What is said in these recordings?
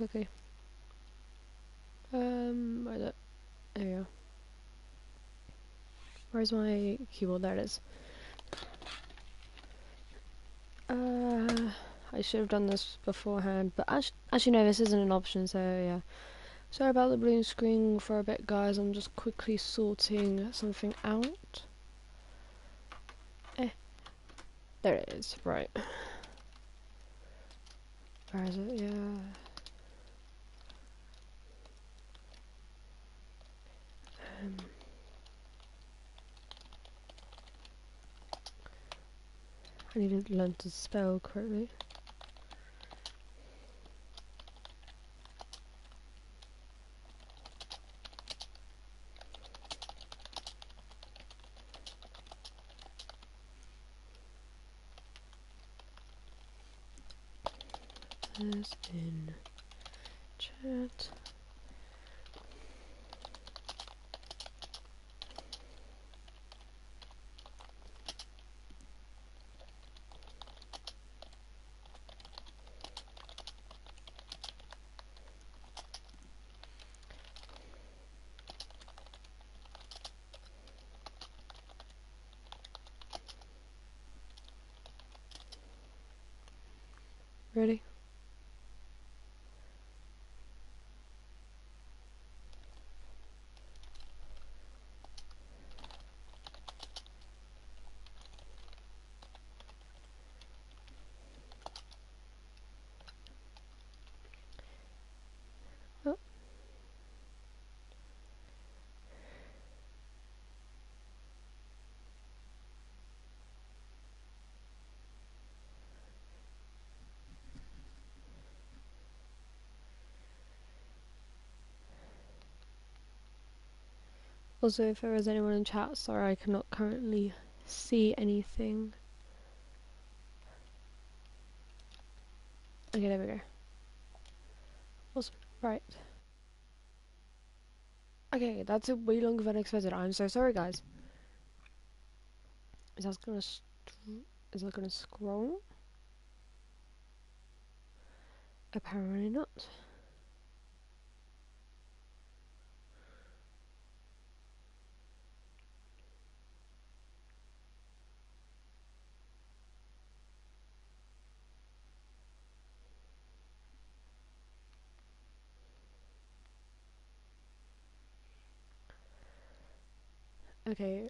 Okay. Where's it? There you go. Where's my keyboard? There it is. I should have done this beforehand, but actually no, this isn't an option, so yeah. Sorry about the blue screen for a bit, guys. I'm just quickly sorting something out. There it is. Right. Where is it? Yeah. Um, I need to learn to spell correctly. This in chat. Ready? Oh. Also, if there is anyone in chat, sorry I cannot currently see anything. Okay, there we go. Awesome. Right. Okay, that's a way longer than expected. I'm so sorry, guys. Is that gonna is that gonna scroll? Apparently not. Okay,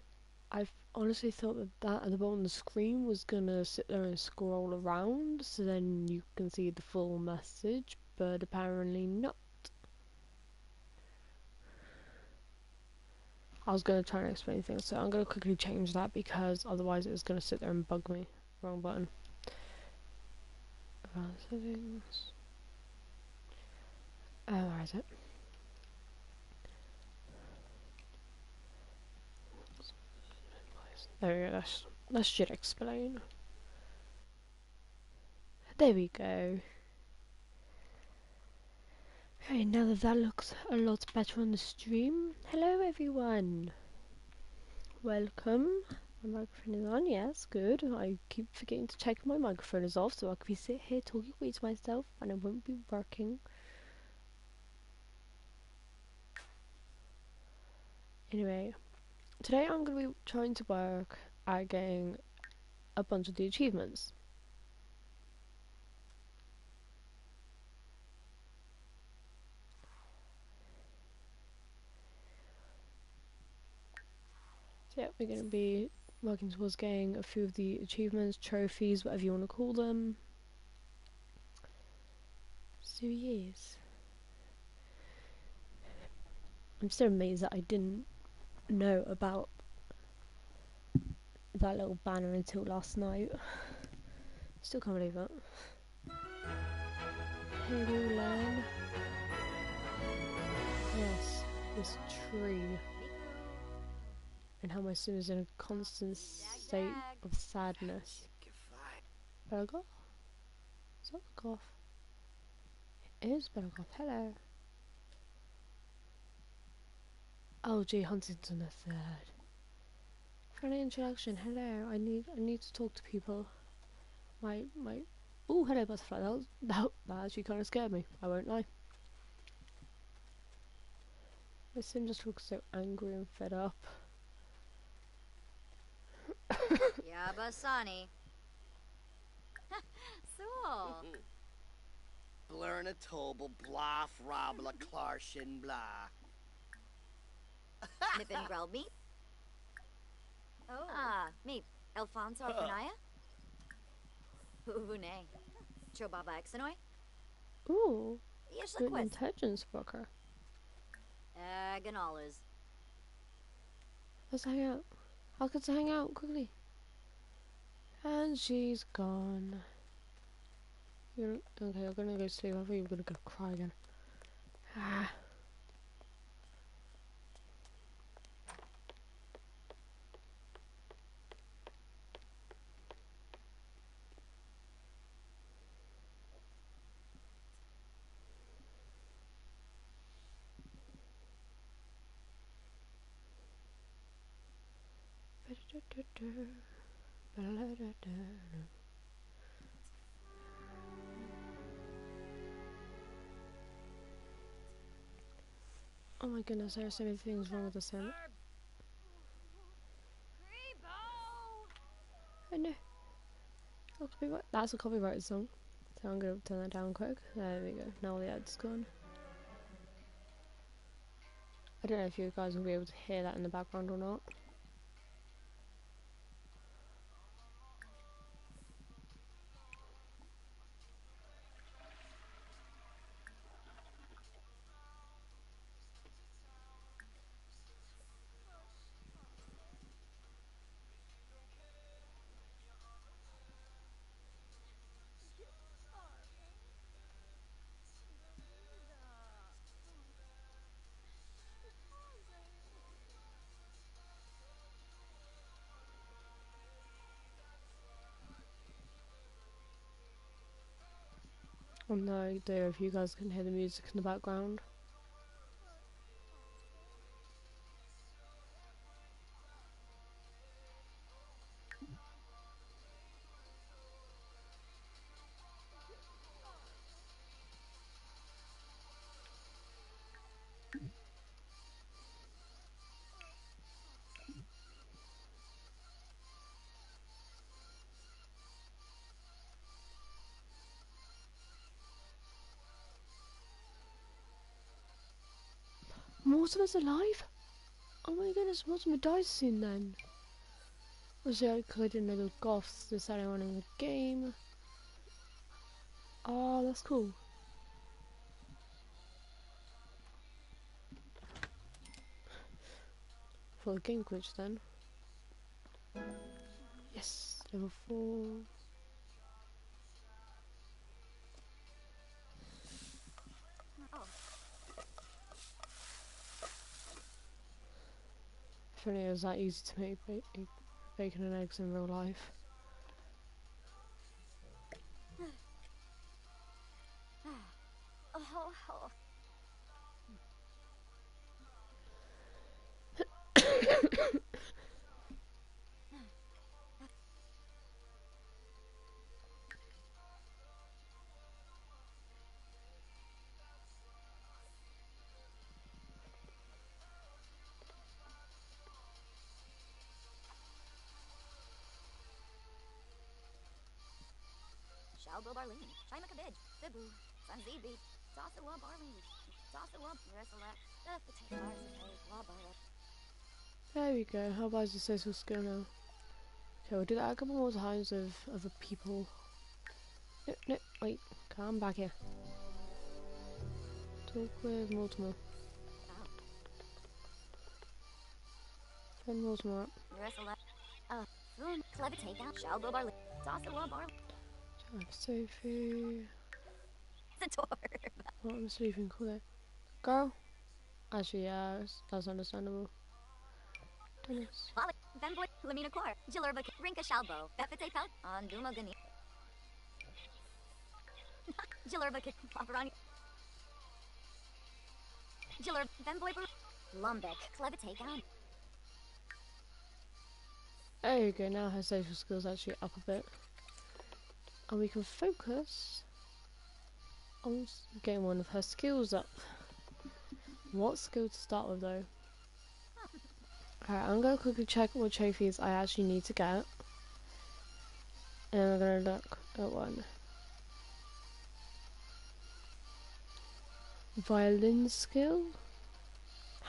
I honestly thought that at the bottom of the screen was gonna sit there and scroll around, so then you can see the full message, but apparently not. I was gonna try and explain things, so I'm gonna quickly change that because otherwise it's gonna sit there and bug me. Wrong button. Settings. Oh, where is it? There we go. That should explain. There we go. Okay, now that that looks a lot better on the stream. Hello everyone. Welcome. My microphone is on, yes, good. I keep forgetting to check my microphone is off so I can be sit here talking away to myself and it won't be working. Anyway, today I'm going to be trying to work at getting a bunch of the achievements. So yeah, we're going to be working towards getting a few of the achievements, trophies, whatever you want to call them. So yes. I'm still amazed that I didn't know about that little banner until last night. Still can't believe it. Hey Mulan. Yes, this tree. And how my son is in a constant state of sadness. Belgoth? Is that Belgoth? It is Belgoth. Hello. Oh gee, Huntington the Third. Friendly introduction. Hello. I need to talk to people. My Oh, hello butterfly. That actually kind of scared me. I won't lie. My sim just looks so angry and fed up. Yabasani. So. Blurna Tobel, Blaf, Rabla, Klarshin, blah. Nippin Grelby. Oh. Ah, me. Alfonso Arpanaya. Uvune. Chobaba Exanoy. Ooh, good Yeshlaquith. intelligence broker. Ganolas. Let's hang out. I'll get to hang out quickly. And she's gone. Okay, I'm gonna go sleep. I thought you were gonna go cry again. Ah. Oh my goodness, there are so many things wrong with the sound. Oh no. Oh, copyright. That's a copyrighted song. So I'm gonna turn that down quick. There we go. Now the ad's gone. I don't know if you guys will be able to hear that in the background or not. I have no idea if you guys can hear the music in the background. Mortimer's alive? Oh my goodness, Mortimer dies soon then. Obviously, because I didn't know the goths decided on in the game. Oh, that's cool. For the game glitch then. Yes, level 4. Oh. If only it was that easy to make bacon and eggs in real life. Oh. Shalbo Barlini. Shima Kabij. Bibu. Sanzibi. Sasua Barlini. Sasua Resala. The potato bars of hay. La Barra. There we go. How about the social skill now? Okay, we'll do that a couple more times of other people. No, wait. Come back here. Talk with Mortimer. Phone Mortimer up. Resala. Foon. Clever takeout. Shalbo Barlini. Sasua Barlini. Sophie. The door. Oh, I'm sleeping. Cool there. Girl. Actually, yeah, that's understandable. Dennis. Wally. Femboy. Lamina Quar. Jilurba. Rinka Shalbo. Befete Pout. Anduma Gani. Jilurba. Paparani. Jilurba. Femboy. Lumbek. Clever takeout. There you go, now her social skills actually up a bit. And we can focus on getting one of her skills up. What skill to start with though? Alright, I'm gonna quickly check what trophies I actually need to get. And then we're gonna look at one. Violin skill,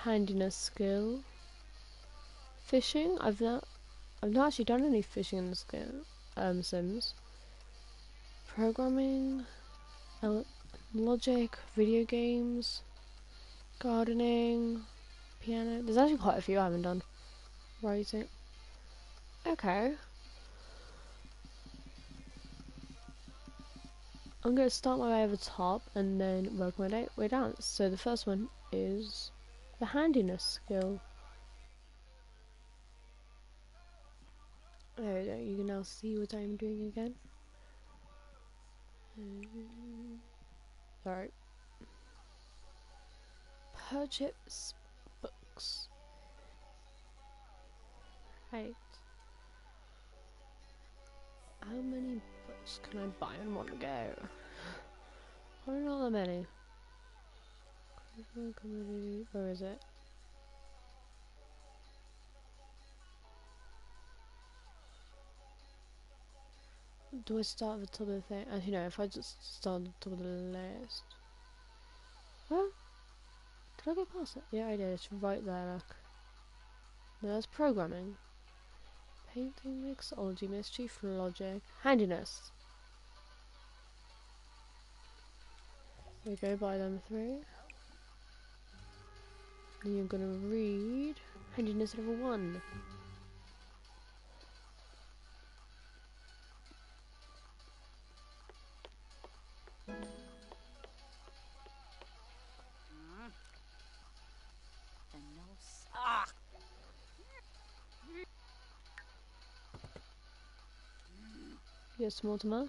handiness skill, fishing. I've not actually done any fishing in the skill Sims. Programming, logic, video games, gardening, piano. There's actually quite a few I haven't done. Writing. Okay. I'm going to start my way over the top and then work my way down. So the first one is the handiness skill. There we go, you can now see what I'm doing again. Alright. Purchase books. Right. How many books can I buy in one go? Probably not that many. Where is it? Do I start at the top of the thing? Actually no, if I just start at the top of the list. Well, did I go past it? Yeah I did, it's right there, look. No, that's programming. Painting, mixology, mischief, logic, handiness. We go by them three. Then you're gonna read handiness level 1. The nose. Ah! Yes, Mortimer.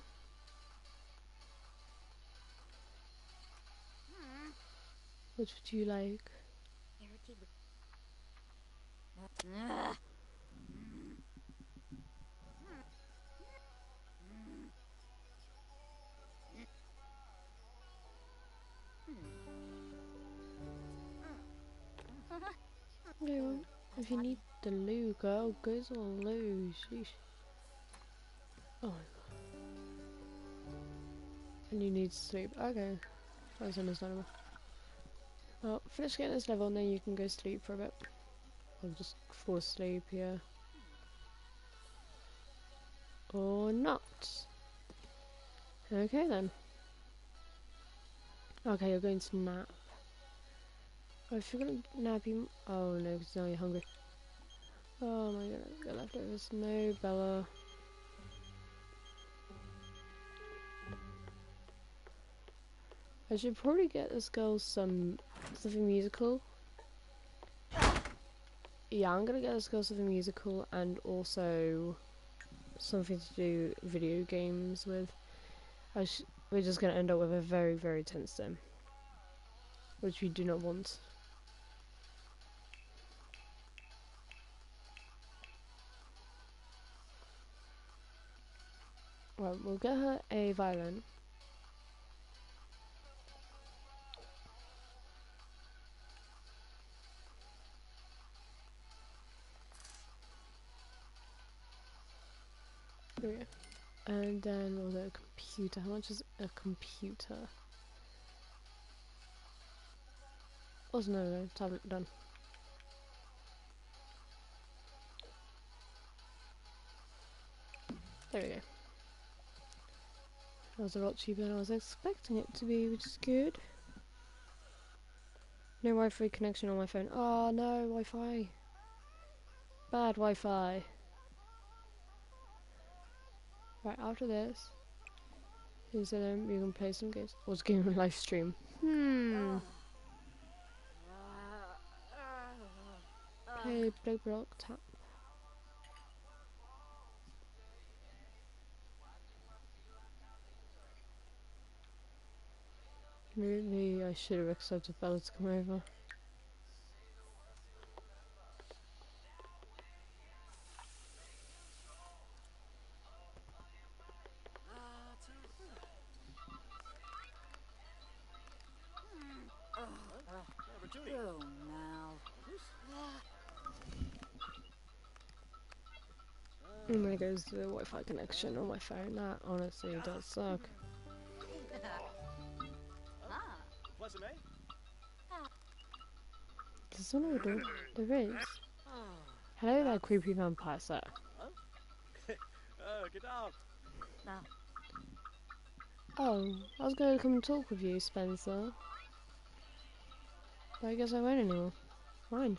Which would you like? Okay, well, if you need the loo, girl, go to the loo. Sheesh. Oh my god. And you need sleep. Okay. That's understandable. Well, finish getting this level and then you can go sleep for a bit. Or just fall asleep, yeah. Or not. Okay then. Okay, you're going to nap. Oh, if you're gonna nap you... Oh no, because now you're hungry. Oh my god, got leftovers. No, Bella. I should probably get this girl something musical. Yeah, I'm gonna get this girl something musical and also something to do video games with. We're just gonna end up with a very, very tense sim, which we do not want. Right, we'll get her a violin. There we go. And then we'll get a computer. How much is a computer? Oh no, tablet done. There we go. That was a lot cheaper than I was expecting it to be, which is good. No Wi-Fi connection on my phone. Oh no, Wi-Fi. Bad Wi-Fi. Right, after this, you can play some games. I was game live stream. Play Blue Block Tap. Maybe I should have accepted Bella to come over. Oh, now. And when it goes to the Wi-Fi connection on my phone, that honestly does suck. There's someone at the door. There is. Hello there, creepy vampire sir. Now. Oh, I was going to come and talk with you, Spencer. But I guess I won't anymore. Fine.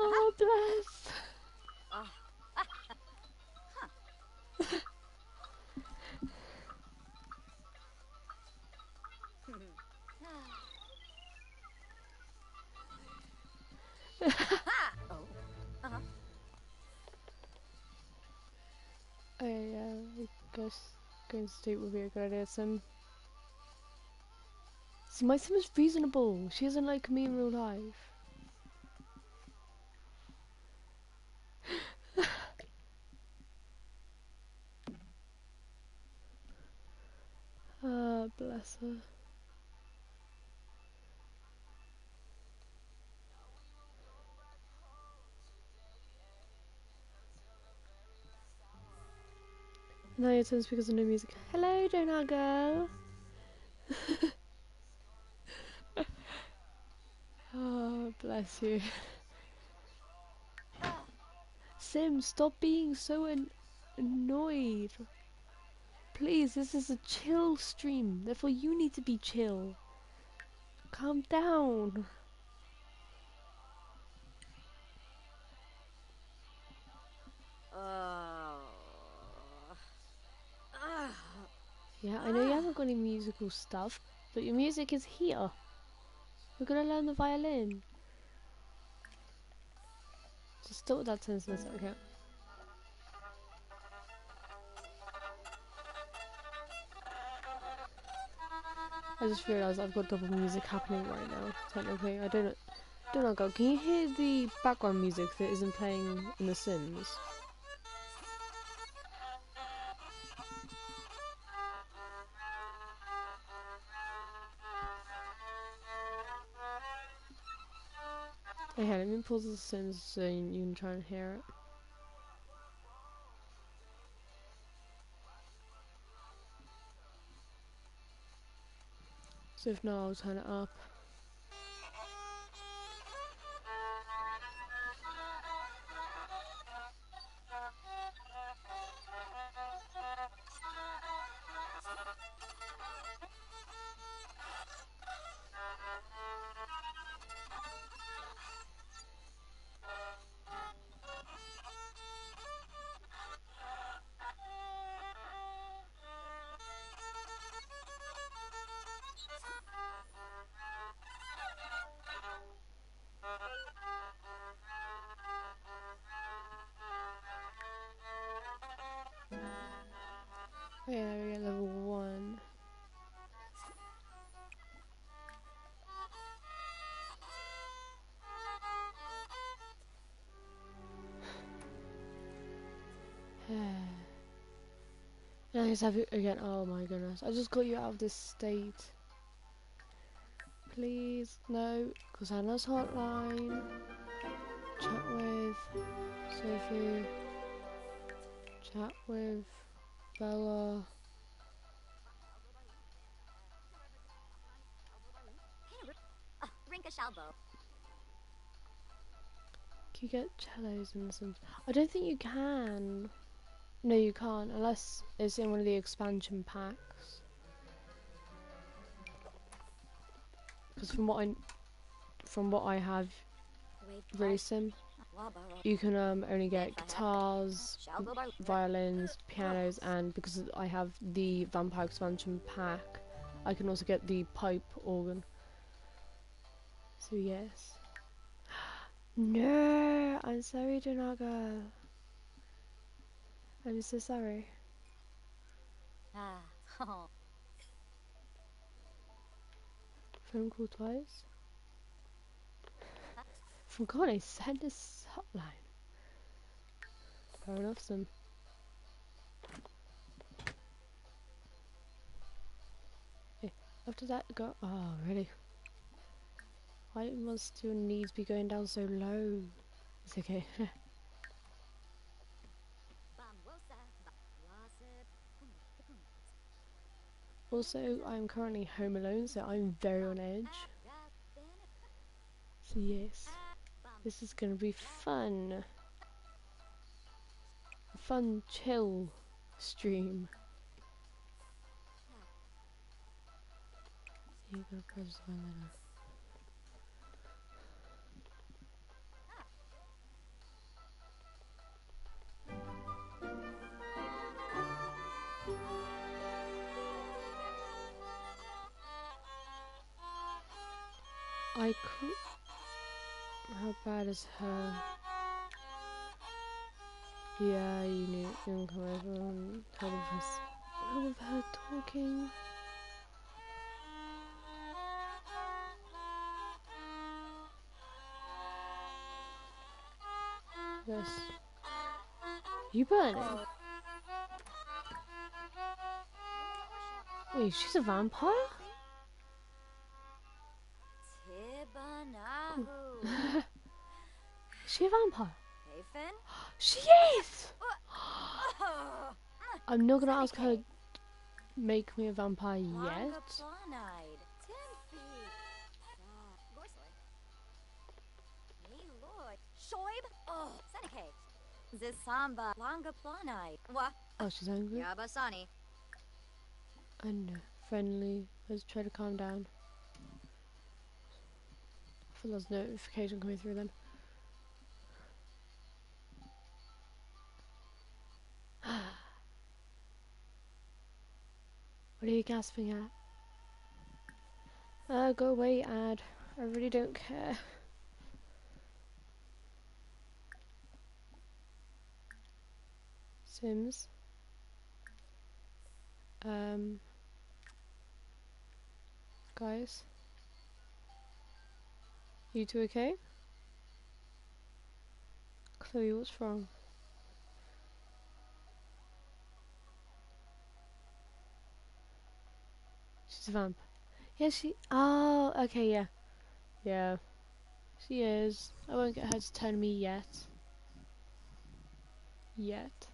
Oh, bless. Oh. Uh-huh. Oh yeah, I guess going to sleep would be a good idea, Sim. See, my Sim is reasonable. She isn't like me in real life. Ah, bless her. Now your turn because of no music. Hello, Donut Girl. Oh, bless you. Sim, stop being so annoyed. Please, this is a chill stream. Therefore, you need to be chill. Calm down. Yeah, I know you haven't got any musical stuff, but your music is here. We're gonna learn the violin. Just stop with that sentence, okay? I just realised I've got double music happening right now. Technically, I don't know. God, can you hear the background music that isn't playing in The Sims? Okay, let me pause The Sims so you can try and hear it. So if not, I'll turn it up. Okay, there we go, level 1. Now he's having again. Oh my goodness! I just got you out of this state. Please, no, because Hannah's hotline. Chat with Sophie. Chat with Bella. Rinka Shalbo. Can you get cellos in The Sims? I don't think you can. No, you can't unless it's in one of the expansion packs. Because from what I have really Sim, you can only get guitars, violins, pianos, and because I have the Vampire expansion pack, I can also get the pipe organ. So yes. No, I'm sorry, Donaga. I'm so sorry. Oh. Phone call twice. Oh god, I sent this hotline. Fair enough, Sim. Okay, after that, go. Oh, really? Why must your needs be going down so low? It's okay. Also, I'm currently home alone, so I'm very on edge. So yes, this is gonna be fun. A fun, chill stream. You gotta press the button. I could. How bad is her? Yeah, you knew you can come over and help with her talking. Yes. You burning? Wait, she's a vampire? Tibanahu. Is she a vampire? Hey, Finn? She is! I'm not gonna ask her to make me a vampire yet. Langaplanide. Timfi. Gorsley. Me Lord. Shoib. Oh, Seneca. Zisamba. Langaplanide. What? Oh, she's angry? Yabasani. I know. Friendly. Let's try to calm down. I feel there's notification coming through then. What are you gasping at? Go away, ad. I really don't care. Sims. Guys. You two okay? Chloe, what's wrong? She's a vamp. Yeah, she. Oh, okay, yeah. Yeah. She is. I won't get her to turn me yet. Yet.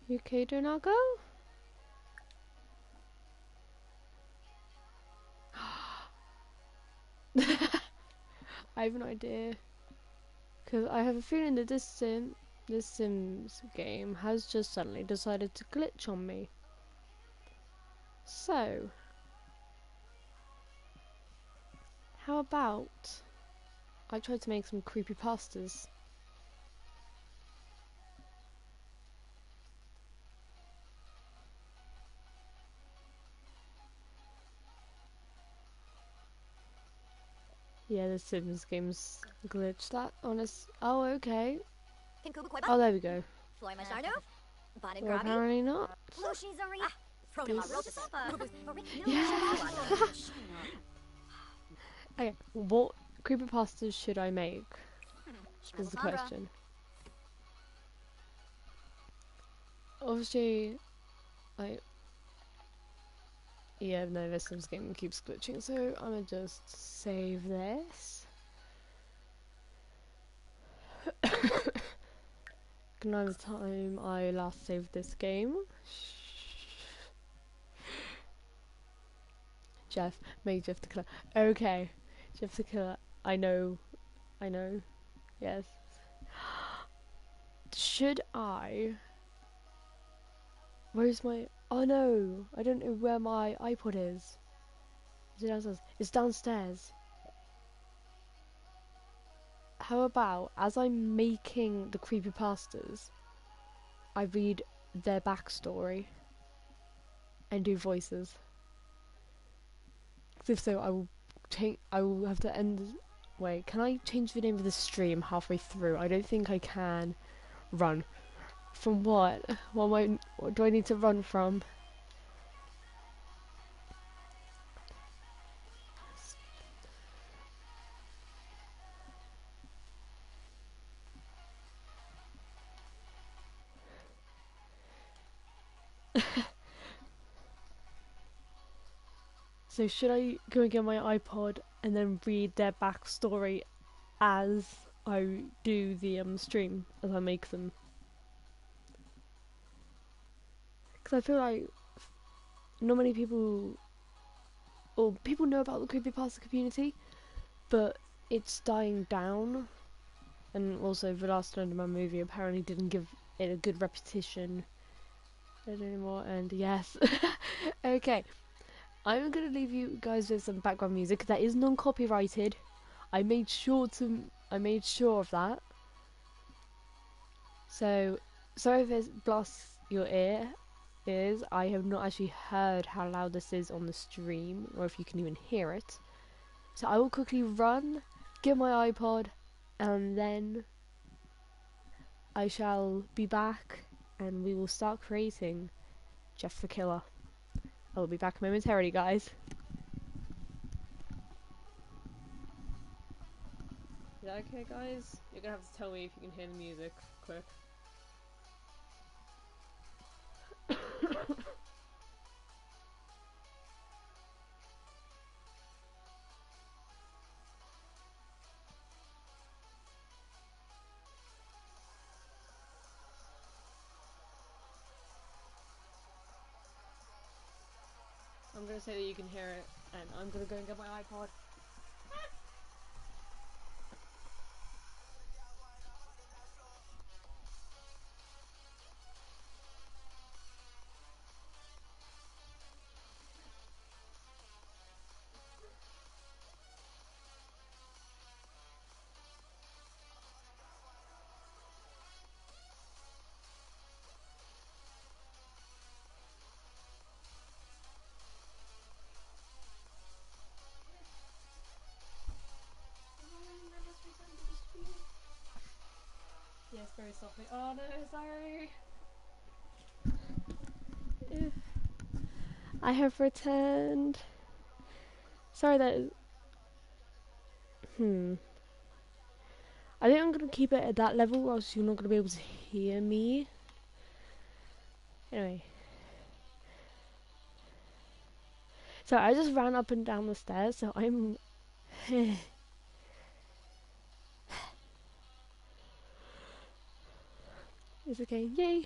You okay, do not go? I have an idea. Because I have a feeling that this Sims game has just suddenly decided to glitch on me. So, how about I try to make some creepy pastas? Yeah, the Sims game's glitched that on us. Oh, okay. Oh, there we go. Well, apparently not. Yeah. Okay, what creepypastas should I make? Is the question. Obviously, yeah, no, this Sims game keeps glitching, so I'm gonna just save this. Can I have the time I last saved this game? Jeff, make Jeff the killer. Okay, Jeff the killer. I know, yes. Should I? Where's my... Oh no, I don't know where my iPod is. Is it downstairs? It's downstairs. How about, as I'm making the creepypastas, I read their backstory and do voices. Because if so, I will have to end... Wait, can I change the name of the stream halfway through? I don't think I can run From what? What do I need to run from? So should I go and get my iPod and then read their backstory as I do the stream, as I make them? Because I feel like not many people, or people know about the creepypasta community, but it's dying down. And also, the last Slenderman movie apparently didn't give it a good reputation anymore. And yes, okay, I'm gonna leave you guys with some background music that is non-copyrighted. I made sure of that. So, sorry if it blasts your ears. I have not actually heard how loud this is on the stream, or if you can even hear it. So I will quickly run, get my iPod, and then I shall be back, and we will start creating Jeff the Killer. I will be back momentarily, guys. Is that okay, guys? You're gonna have to tell me if you can hear the music, quick. I'm gonna say that you can hear it, and I'm gonna go and get my iPod. Yes, very softly. Oh no, sorry. I have returned. Sorry that. I think I'm gonna keep it at that level, or else you're not gonna be able to hear me. Anyway. So I just ran up and down the stairs, so I'm. It's okay. Yay!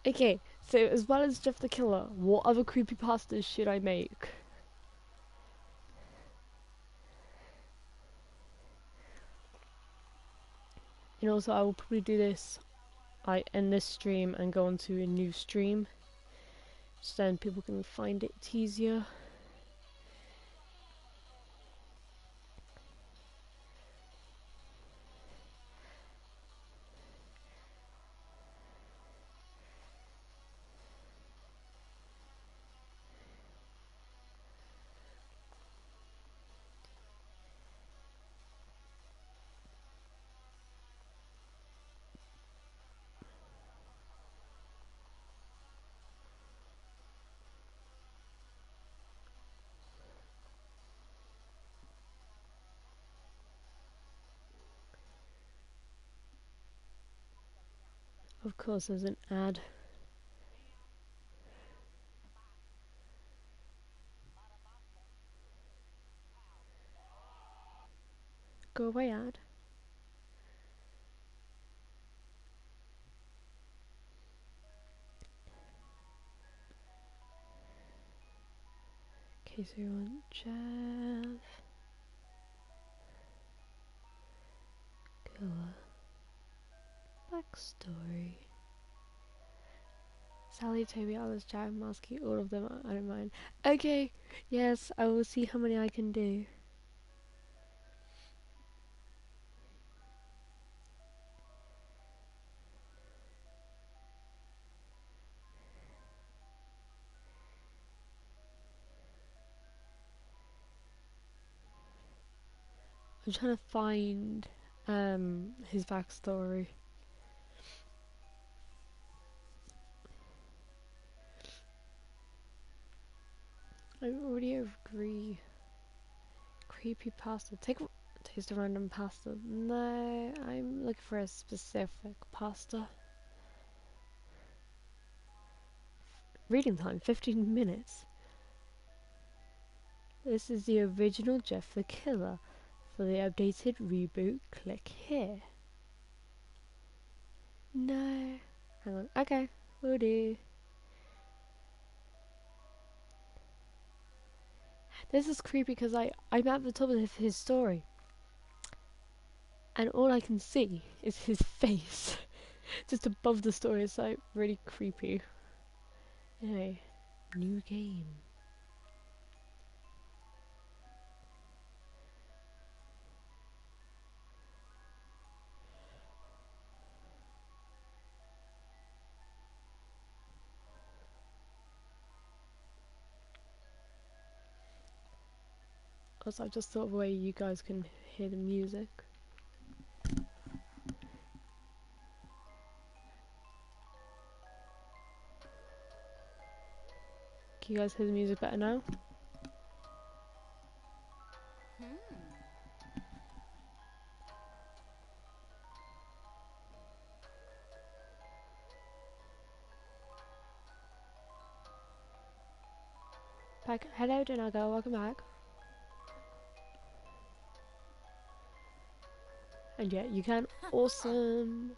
Okay, so as well as Jeff the Killer, what other creepypastas should I make? And also, I will probably do this. I end this stream and go on to a new stream, so then people can find it easier. Of course, there's an ad. Go away, ad. Okay, so you want Jeff Killer backstory. Sally, Toby, Alice, Jack, Muskie, all of them. I don't mind. Okay, yes, I will see how many I can do. I'm trying to find his backstory. I already agree. Creepy pasta. Taste a random pasta. No, I'm looking for a specific pasta. Reading time 15 minutes. This is the original Jeff the Killer. For the updated reboot, click here. No. Hang on. Okay, will do. This is creepy because I'm at the top of his story. And all I can see is his face. Just above the story. It's like really creepy. Anyway, new game. Also, I just thought of a way you guys can hear the music. Can you guys hear the music better now? Back. Hello, Donago. Welcome back. And yeah, you can. Awesome.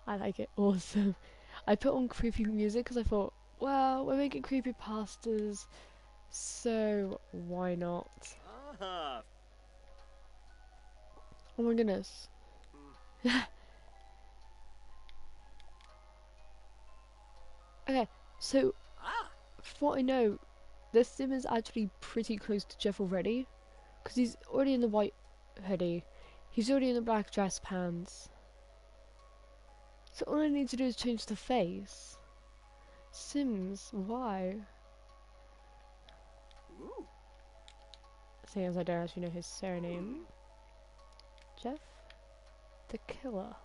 I like it. Awesome. I put on creepy music because I thought, well, we're making creepy pastas, so why not? Ah. Oh my goodness. Okay, so for what I know, this sim is actually pretty close to Jeff already, because he's already in the white hoodie, he's already in the black dress pants. So all I need to do is change the face. Sims, why? Seeing as I don't actually know his surname. Jeff the Killer.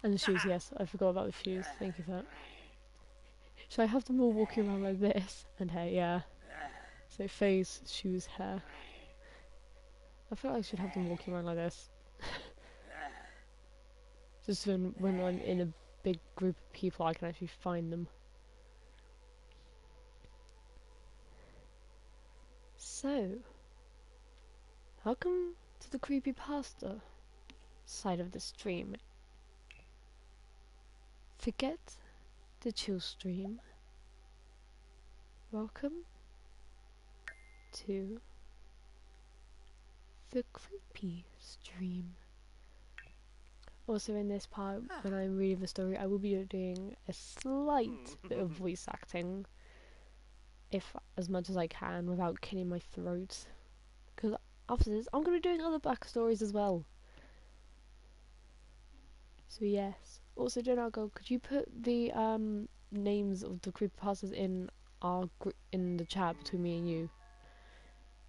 And the shoes, yes, I forgot about the shoes. Thank you for that. So I have them all walking around like this, and hair, yeah. So face, shoes, hair. I feel like I should have them walking around like this. Just when I'm in a big group of people, I can actually find them. So, welcome to the creepypasta side of the stream. Forget the chill stream. Welcome to the creepy stream. Also in this part, when I'm reading the story, I will be doing a slight bit of voice acting, if as much as I can, without killing my throat. Because after this, I'm going to be doing other backstories as well. So yes. Also, Donago, could you put the names of the creepypastas in in the chat between me and you?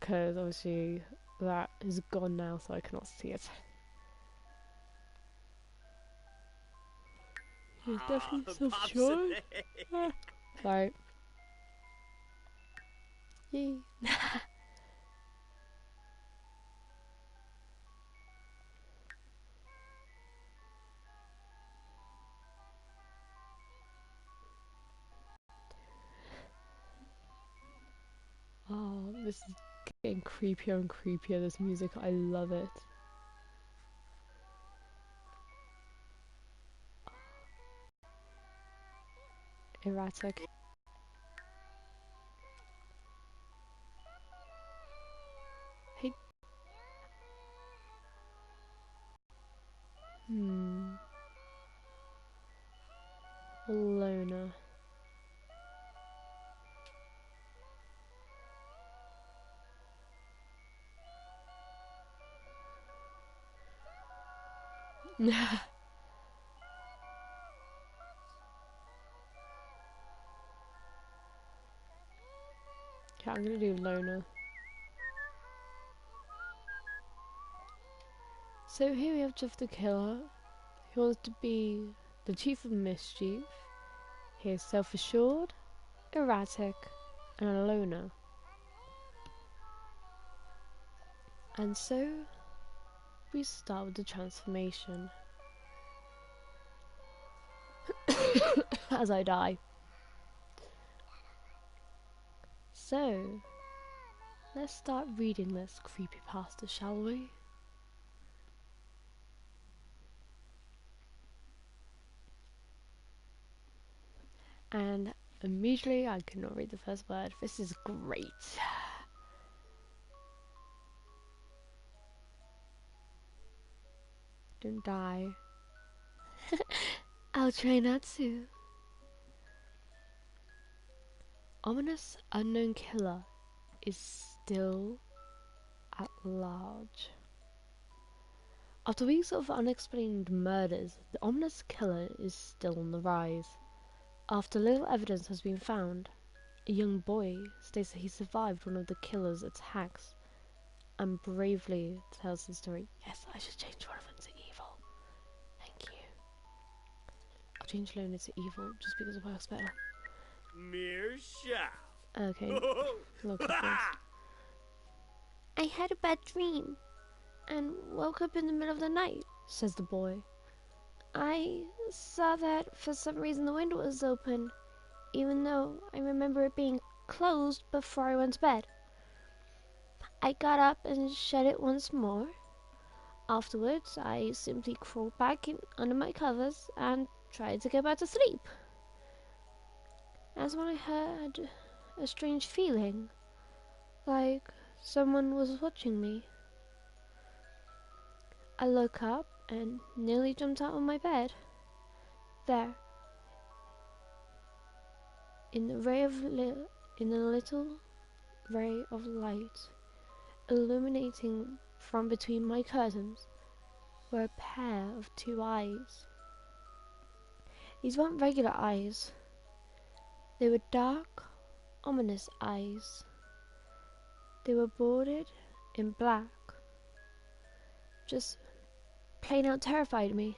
Because obviously that is gone now, so I cannot see it. He's definitely self-sure. Sorry. Yay. Oh, this is getting creepier and creepier, this music. I love it. Erratic. Hey. Loner. Okay, I'm gonna do loner. So here we have Jeff the Killer. He wants to be the chief of mischief. He is self-assured, erratic, and a loner. And so, we start with the transformation. As I die. So, let's start reading this creepypasta, shall we? And immediately I cannot read the first word. This is great. Don't die. I'll try not to. Ominous unknown killer is still at large. After weeks of unexplained murders, the ominous killer is still on the rise. After little evidence has been found, a young boy states that he survived one of the killer's attacks and bravely tells the story. Yes, I should change one of them to evil. Thank you. I'll change Lona to evil just because it works better. Mere shout. Okay, look at this. I had a bad dream and woke up in the middle of the night, says the boy. I saw that for some reason the window was open, even though I remember it being closed before I went to bed. I got up and shut it once more. Afterwards, I simply crawled back under my covers and tried to get back to sleep. That's when I heard a strange feeling, like someone was watching me. I looked up and nearly jumped out of my bed. There, in the little ray of light illuminating from between my curtains, were a pair of two eyes. These weren't regular eyes. They were dark, ominous eyes. They were bordered in black. Just plain out terrified me.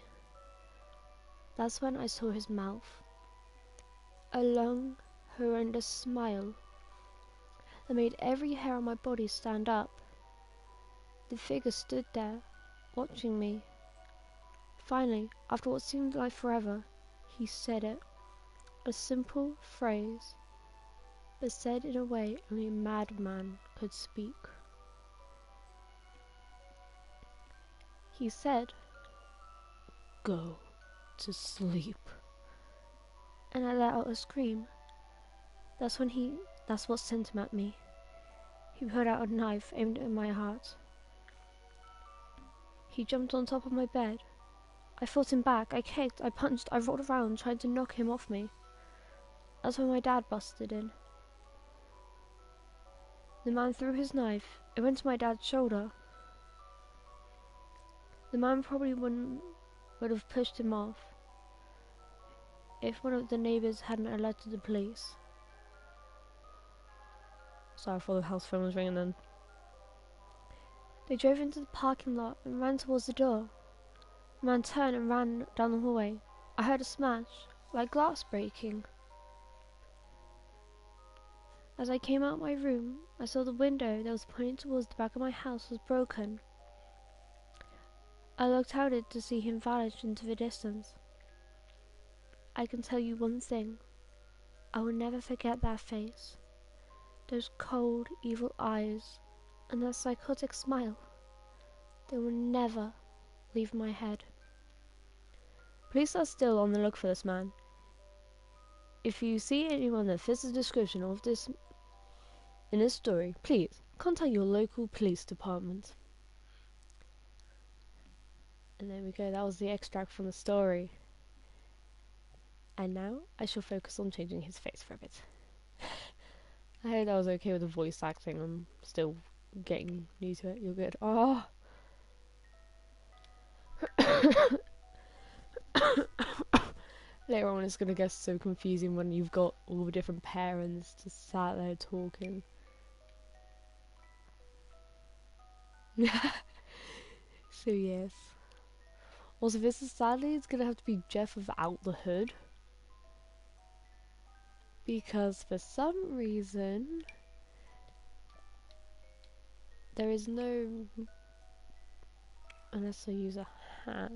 That's when I saw his mouth. A long, horrendous smile that made every hair on my body stand up. The figure stood there, watching me. Finally, after what seemed like forever, he said it. A simple phrase, but said in a way only a madman could speak. He said, "Go to sleep." And I let out a scream. That's what sent him at me. He pulled out a knife aimed at my heart. He jumped on top of my bed. I fought him back, I kicked, I punched, I rolled around trying to knock him off me. That's when my dad busted in. The man threw his knife. It went to my dad's shoulder. The man probably would have pushed him off if one of the neighbours hadn't alerted the police. Sorry for the house phone was ringing then. They drove into the parking lot and ran towards the door. The man turned and ran down the hallway. I heard a smash, like glass breaking. As I came out of my room, I saw the window that was pointing towards the back of my house was broken. I looked out it to see him vanish into the distance. I can tell you one thing. I will never forget that face. Those cold, evil eyes, and that psychotic smile. They will never leave my head. Police are still on the look for this man. If you see anyone that fits the description of this in this story, please contact your local police department. And there we go, that was the extract from the story. And now I shall focus on changing his face for a bit. I hope that was okay with the voice acting. I'm still getting new to it. You're good. Oh. Later on it's gonna get so confusing when you've got all the different parents just sat there talking. So yes. Also, this is sadly it's gonna have to be Jeff without the hood. Because for some reason there is no, unless I use a hat.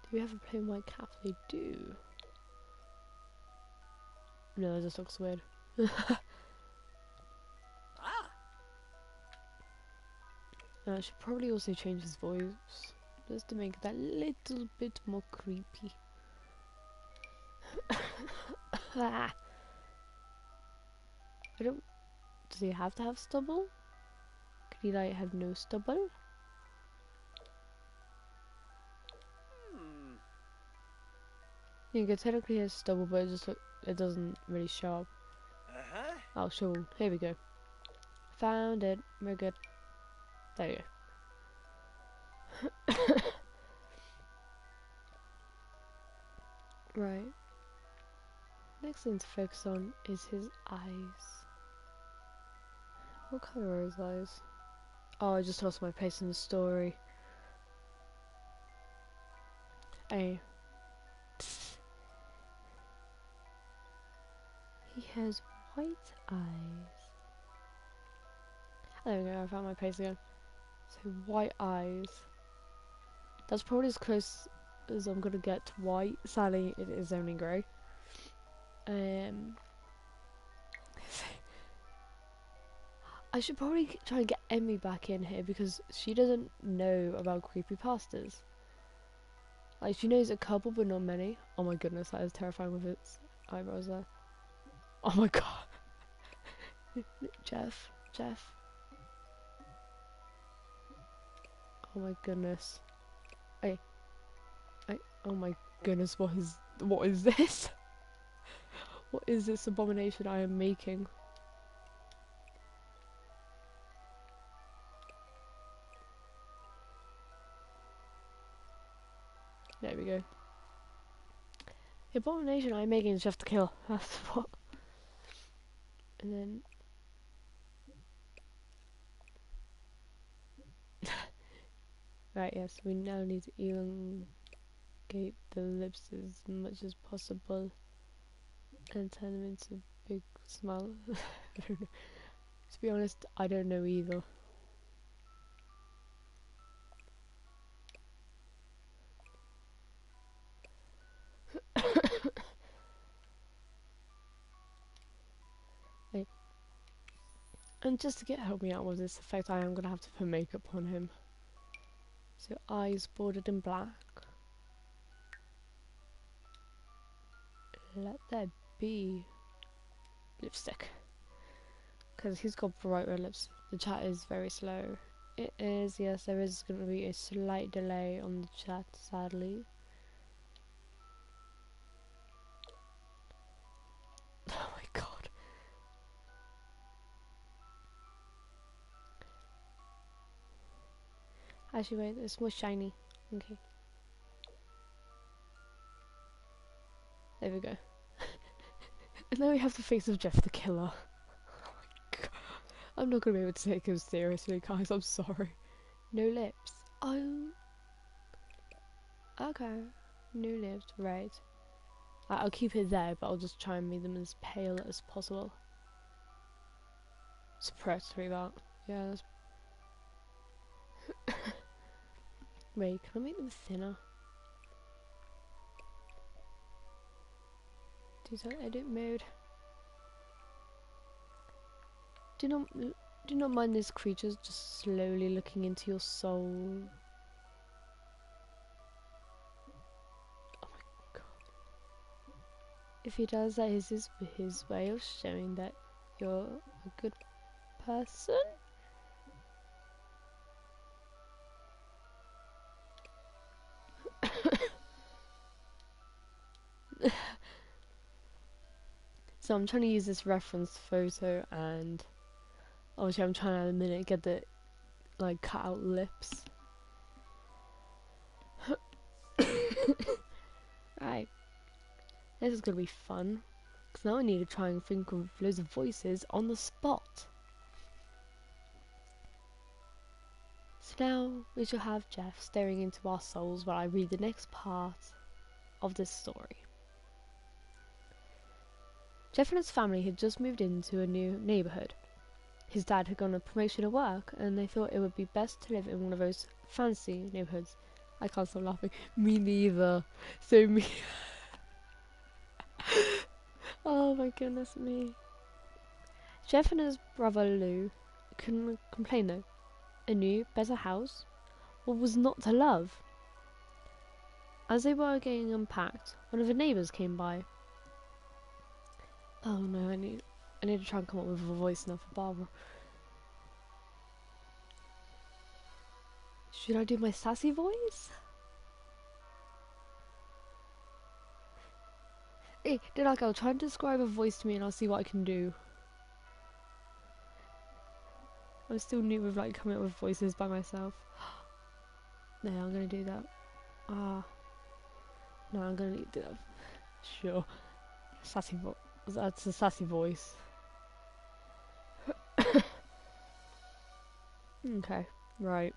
Do we have a plain white cap? They do. No, it just looks weird. I should probably also change his voice just to make that little bit more creepy. I don't. Does he have to have stubble? Could he like have no stubble? You could technically have stubble, but it doesn't really show up. Oh, sure. Here we go. Found it. We're good. There you go. Right. Next thing to focus on is his eyes. What colour are his eyes? Oh, I just lost my place in the story. Hey. He has white eyes. There we go, I found my place again. So, white eyes. That's probably as close as I'm gonna get to white. Sadly, it is only grey. I should probably try and get Emmy back in here because she doesn't know about creepypastas. Like, she knows a couple, but not many. Oh my goodness, that is terrifying with its eyebrows there. Oh my god. Jeff. Oh my goodness. Oh my goodness, what is this? What is this abomination I am making? There we go. The abomination I'm making is just to kill. That's what. And then right, yes, we now need to elongate the lips as much as possible and turn them into a big smile. I don't know. To be honest, I don't know either. And just to help me out with this effect, I am going to have to put makeup on him. So eyes bordered in black. Let there be lipstick. Because he's got bright red lips. The chat is very slow. It is, yes, there is going to be a slight delay on the chat, sadly. Oh my god. Actually, wait, it's more shiny. Okay. There we go. And then we have the face of Jeff the Killer. Oh my god. I'm not going to be able to take him seriously, guys. I'm sorry. No lips. Oh. Okay. No lips, right. I'll keep it there, but I'll just try and make them as pale as possible. Suppress through that. Yeah, that's... Wait, can I make them thinner? Detail edit mode. Do not mind these creatures just slowly looking into your soul. Oh my god. If he does that, is his way of showing that you're a good person? So I'm trying to use this reference photo, and obviously I'm trying to at the minute get the like cut out lips. Right. This is going to be fun. Because now I need to try and think of loads of voices on the spot. So now we shall have Jeff staring into our souls while I read the next part of this story. Jeff and his family had just moved into a new neighbourhood. His dad had gotten a promotion at work, and they thought it would be best to live in one of those fancy neighbourhoods. I can't stop laughing. Me neither. So me. Oh my goodness me. Jeff and his brother Lou couldn't complain though. A new, better house? What was not to love? As they were getting unpacked, one of the neighbours came by. Oh no, I need to try and come up with a voice now for Barbara. Should I do my sassy voice? Hey, Dinako, try and describe a voice to me and I'll see what I can do. I'm still new with like coming up with voices by myself. No, I'm gonna do that. No, I'm gonna need to do that. Sure. Sassy voice. That's a sassy voice. Okay, right.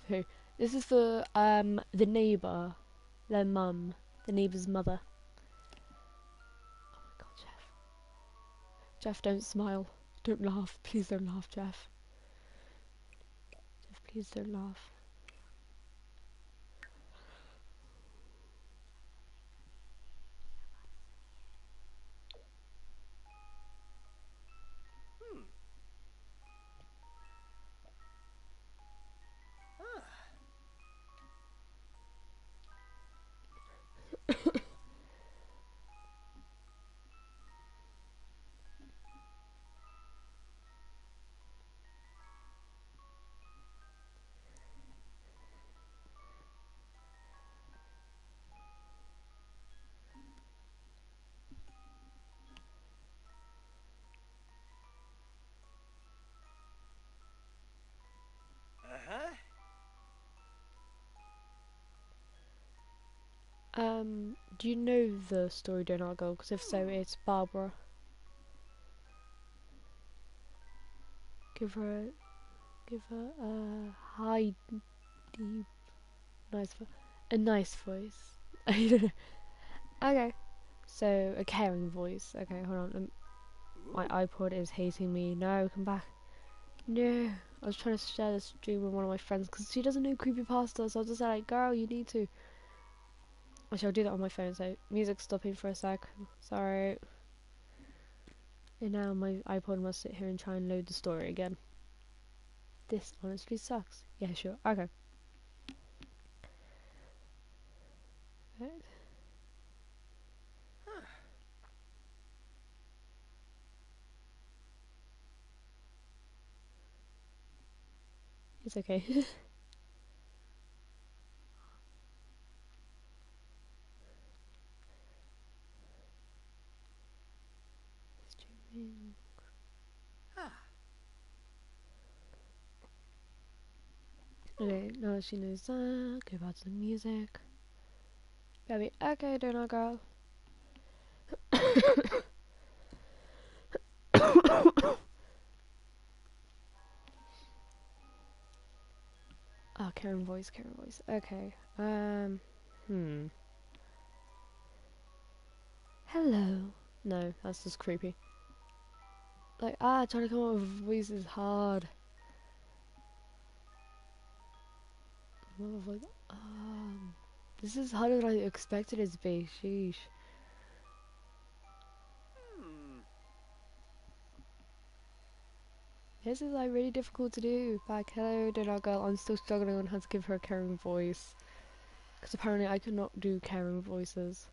So, this is for the neighbour, their mum, the neighbour's mother. Oh my god, Jeff. Jeff, don't smile. Don't laugh. Please don't laugh, Jeff. Jeff, please don't laugh. Do you know the story Donut Girl? Because if so, it's Barbara. Give her a high, deep, a nice voice. Okay, so a caring voice. Okay, hold on. My iPod is hating me. No, come back. No, I was trying to share this stream with one of my friends because she doesn't know creepypasta, so I was just like, girl, you need to. Actually, I'll do that on my phone, so music's stopping for a sec. Sorry. And now my iPod must sit here and try and load the story again. This honestly sucks. Yeah, sure. Okay. Right. It's okay. Streaming. Okay, now that she knows that, go back to the music. Baby, okay, Donut Girl. Oh, Karen voice. Okay. Hello. No, that's just creepy. Like, trying to come up with a voice is hard. This is harder than I expected it to be. Sheesh. This is like really difficult to do. Back, hello, Donut Girl. I'm still struggling on how to give her a caring voice. Because apparently I cannot do caring voices.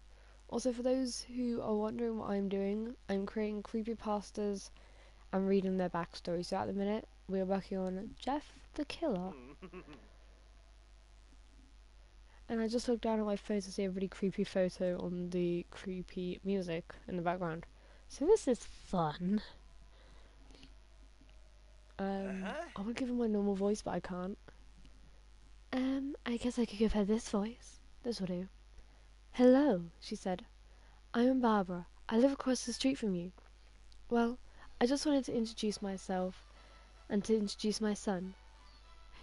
Also, for those who are wondering what I'm doing, I'm creating creepypastas and reading their backstory. So at the minute, we're working on Jeff the Killer. And I just looked down at my phone to see a really creepy photo on the creepy music in the background. So this is fun. I would give her my normal voice, but I can't. I guess I could give her this voice. This will do. Hello, she said. I am Barbara. I live across the street from you. Well, I just wanted to introduce myself and to introduce my son.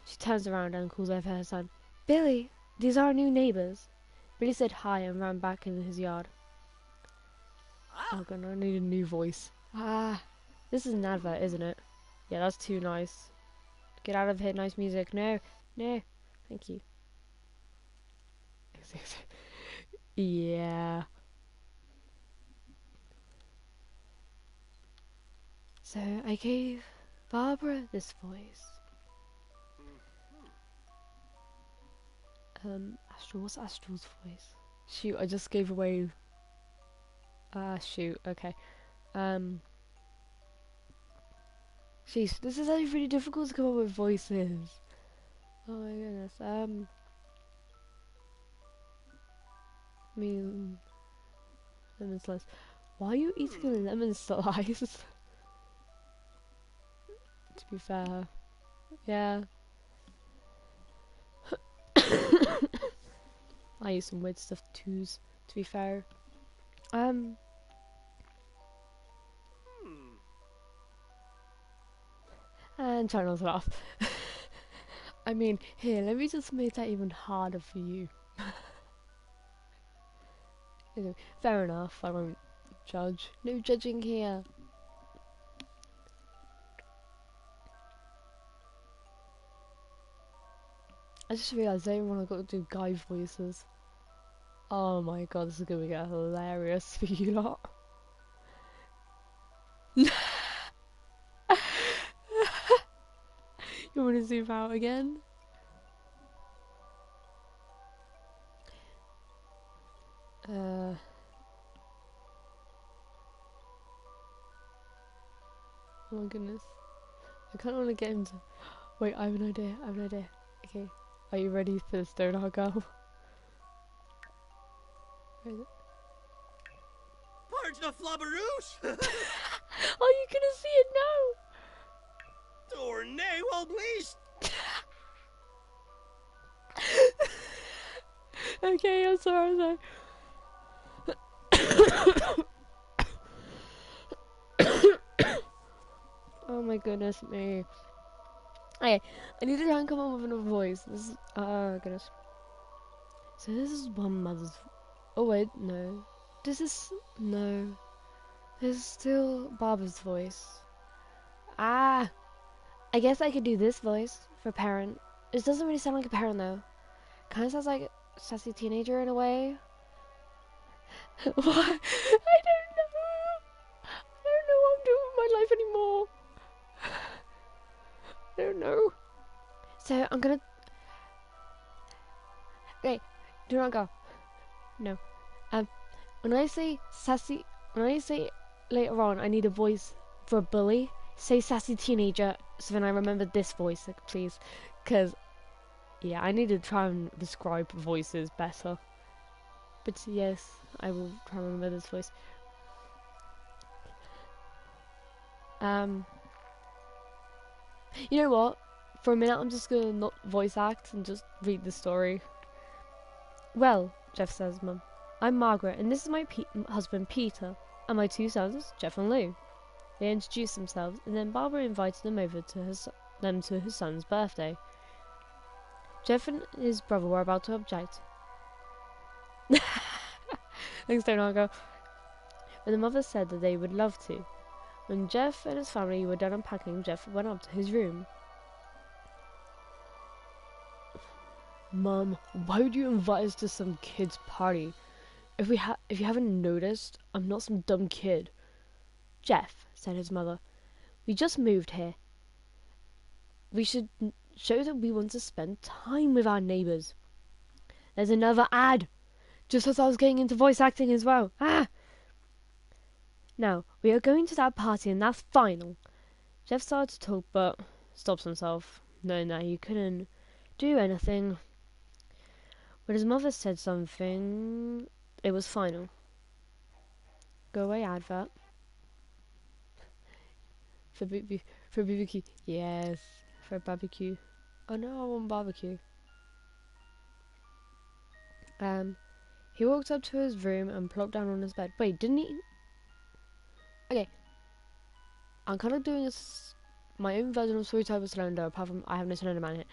She turns around and calls over her son. Billy, these are our new neighbours. Billy said hi and ran back into his yard. Oh god, I need a new voice. This is an advert, isn't it? Yeah, that's too nice. Get out of here, nice music. No, no, thank you. Yeah. So I gave Barbara this voice. Astral, what's Astral's voice? Shoot, I just gave away. Shoot, okay. Jeez, this is actually really difficult to come up with voices. Oh my goodness. I mean, lemon slice. Why are you eating a lemon slice? To be fair, yeah. I use some weird stuff too. To be fair, and try not to laugh. I mean, here, let me just make that even harder for you. Okay, fair enough, I won't judge. No judging here. I just realised I don't want to do guy voices. Oh my god, this is gonna get hilarious for you lot. You want to zoom out again? Oh my goodness. I kind of want to get him to... Wait, I have an idea, Okay, are you ready for the Stoner Girl? Where is it? Pardon the flabberoosh! Oh, you gonna see it now? Tournay, well, please! Okay, I'm sorry. Oh my goodness me. Okay, I need to try and come up with another voice. This is, goodness. So this is one mother's... Oh wait, no. No. This is still Barbara's voice. I guess I could do this voice for parent. It doesn't really sound like a parent though. Kind of sounds like a sassy teenager in a way. What? I don't know what I'm doing with my life anymore. I don't know. So I'm gonna... Okay, do not go. No. When I say sassy... When I say later on I need a voice for a bully, say sassy teenager, so then I remember this voice, like, please. Because, yeah, I need to try and describe voices better. But yes, I will try and remember this voice. You know what? For a minute, I'm just gonna not voice act and just read the story. Well, Jeff says, Mum, I'm Margaret, and this is my husband Peter, and my two sons, Jeff and Lou. They introduced themselves, and then Barbara invited them over to his son's birthday. Jeff and his brother were about to object. Thanks, Donargo. But the mother said that they would love to. When Jeff and his family were done unpacking, Jeff went up to his room. Mum, why would you invite us to some kid's party? If you haven't noticed, I'm not some dumb kid. Jeff, said his mother, we just moved here. We should show that we want to spend time with our neighbours. There's another ad! Just as I was getting into voice acting as well. Now, we are going to that party and that's final. Jeff started to talk but stops himself, knowing that he couldn't do anything. When his mother said something, it was final. Go away, advert. For BBQ. Yes, for barbecue. Oh no, I want barbecue. He walked up to his room and plopped down on his bed. Wait, didn't he? Okay, I'm kind of doing my own version of Storytime with Slender, apart from I have no Slender Man here.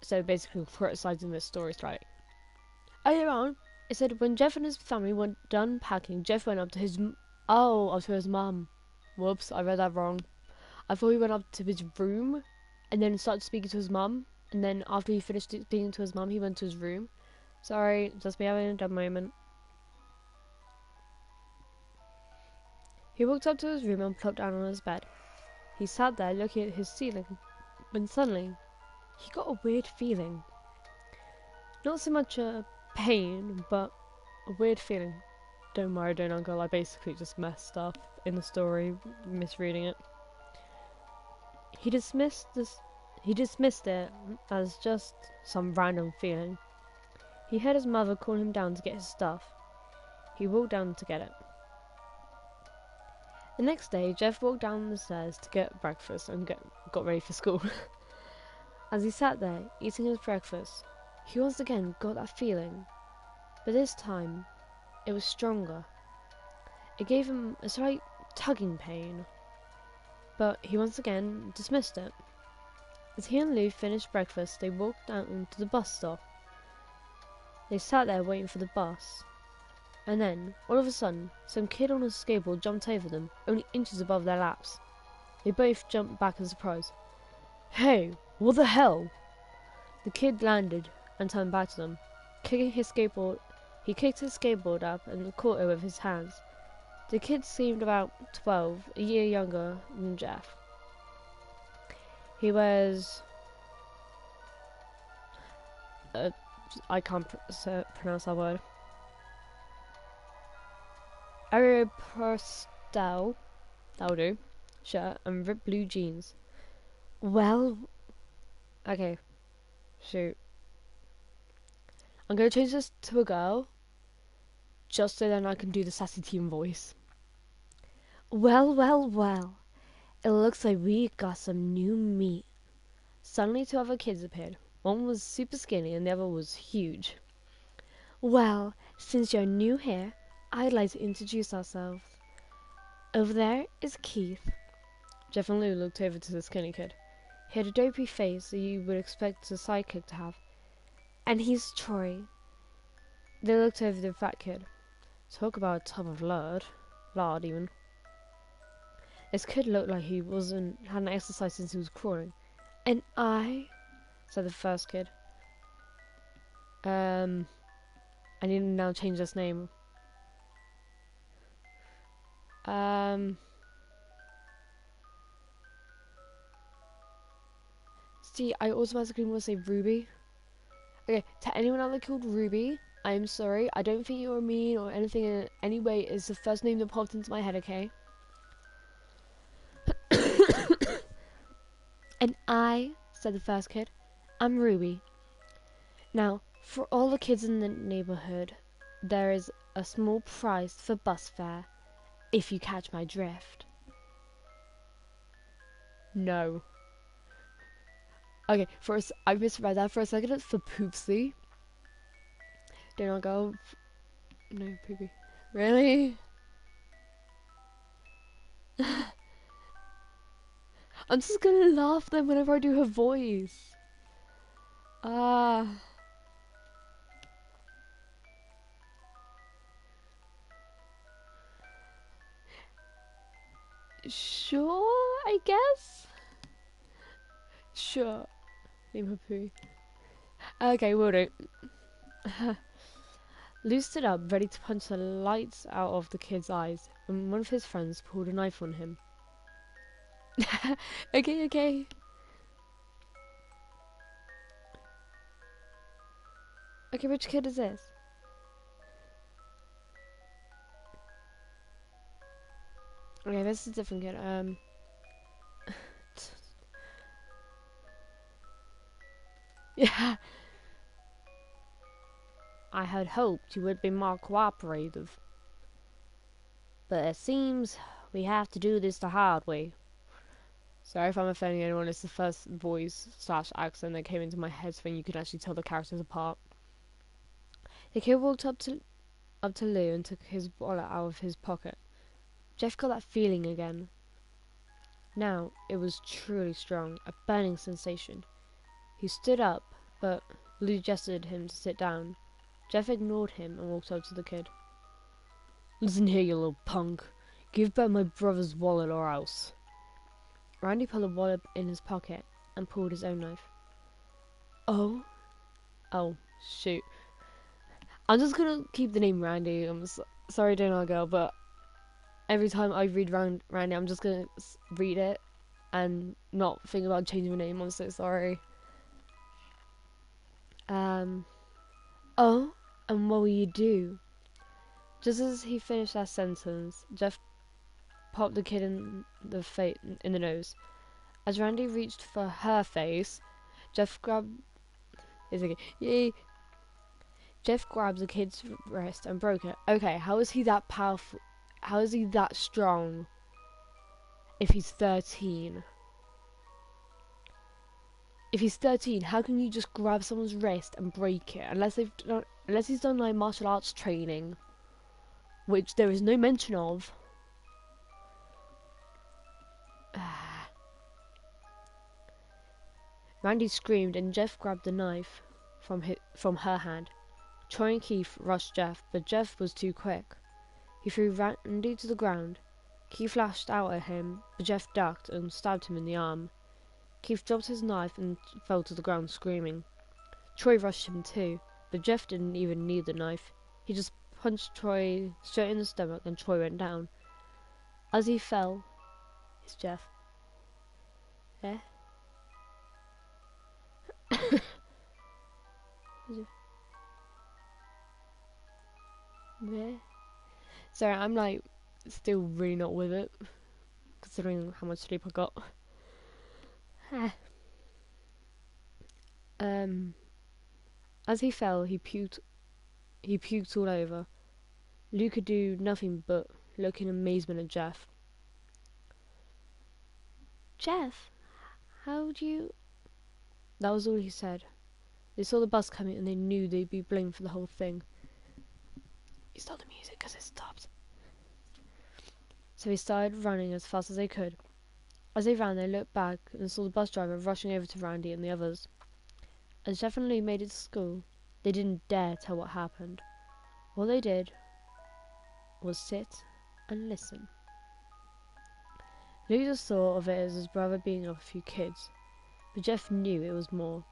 So basically criticizing this story strike. Earlier on, it said when Jeff and his family were done packing, Jeff went up to his up to his mum. Whoops, I read that wrong. I thought he went up to his room and then started speaking to his mum, and then after he finished speaking to his mum, he went to his room. Sorry, just me having a dumb moment. He walked up to his room and plopped down on his bed. He sat there looking at his ceiling, when suddenly he got a weird feeling. Not so much a pain, but a weird feeling. Don't worry, don't uncle, I basically just messed up in the story, misreading it. He dismissed it as just some random feeling. He heard his mother call him down to get his stuff. He walked down to get it. The next day, Jeff walked down the stairs to get breakfast and got ready for school. As he sat there, eating his breakfast, he once again got that feeling, but this time, it was stronger. It gave him a slight tugging pain, but he once again dismissed it. As he and Lou finished breakfast, they walked down to the bus stop. They sat there waiting for the bus, and then, all of a sudden, some kid on a skateboard jumped over them, only inches above their laps. They both jumped back in surprise. Hey, what the hell? The kid landed and turned back to them, kicking his skateboard. He kicked his skateboard up and caught it with his hands. The kid seemed about 12, a year younger than Jeff. He was... I can't pronounce that word. Aeropostale, that'll do, shirt and ripped blue jeans. Well, okay, shoot. I'm going to change this to a girl, just so then I can do the sassy teen voice. Well, well, well, it looks like we got some new meat. Suddenly 2 other kids appeared. One was super skinny and the other was huge. Well, since you're new here, I'd like to introduce ourselves. Over there is Keith. Jeff and Lou looked over to the skinny kid. He had a dopey face that you would expect a sidekick to have. And he's Troy. They looked over the fat kid. Talk about a tub of lard even. This kid looked like he hadn't exercised since he was crawling. And I, said the first kid. I need to now change this name. See, I automatically want to say Ruby. Okay, to anyone out there called Ruby, I'm sorry. I don't think you're mean or anything in any way. It's the first name that popped into my head, okay? And I, said the first kid, I'm Ruby. Now, for all the kids in the neighborhood, there is a small price for bus fare, if you catch my drift. No. Okay, I misread that for a second. It's for Poopsie. Do not go. No, Poopy. Really? I'm just gonna laugh then whenever I do her voice. Sure, I guess. Sure. Name her Pooh. Okay, will do. Lou stood up, ready to punch the lights out of the kid's eyes, and one of his friends pulled a knife on him. Okay. Okay, which kid is this? Okay, this is a different kid. Yeah. I had hoped you would be more cooperative. But it seems we have to do this the hard way. Sorry if I'm offending anyone, it's the first voice / accent that came into my head so then you can actually tell the characters apart. The kid walked up to Lou and took his wallet out of his pocket. Jeff got that feeling again. Now it was truly strong, a burning sensation. He stood up, but Lou gestured him to sit down. Jeff ignored him and walked up to the kid. Listen here, you little punk. Give back my brother's wallet or else. Randy pulled a wallet in his pocket and pulled his own knife. Oh, shoot. I'm just gonna keep the name Randy. I'm sorry, Donut Girl, but every time I read Randy, I'm just gonna read it and not think about changing my name. I'm so sorry. Oh, and what will you do? Just as he finished that sentence, Jeff popped the kid in the nose. As Randy reached for her face, Jeff grabbed Jeff grabbed the kid's wrist and broke it. Okay, how is he that powerful? How is he that strong? If he's 13. If he's 13, how can you just grab someone's wrist and break it? Unless he's done like martial arts training, which there is no mention of. Randy screamed and Jeff grabbed the knife from her hand. Troy and Keith rushed Jeff, but Jeff was too quick. He threw Randy to the ground. Keith lashed out at him, but Jeff ducked and stabbed him in the arm. Keith dropped his knife and fell to the ground screaming. Troy rushed him too, but Jeff didn't even need the knife. He just punched Troy straight in the stomach and Troy went down. As he fell, it's Jeff. Eh? Where? Sorry, I'm like still really not with it, considering how much sleep I got. As he fell, he puked all over. Lou could do nothing but look in amazement at Jeff. Jeff, how do you... That was all he said. They saw the bus coming and they knew they'd be blamed for the whole thing. He stopped the music because it stopped. So they started running as fast as they could. As they ran, they looked back and saw the bus driver rushing over to Randy and the others. As Jeff and Lou made it to school, they didn't dare tell what happened. All they did was sit and listen. Lou just thought of it as his brother beating up a few kids, but Jeff knew it was more.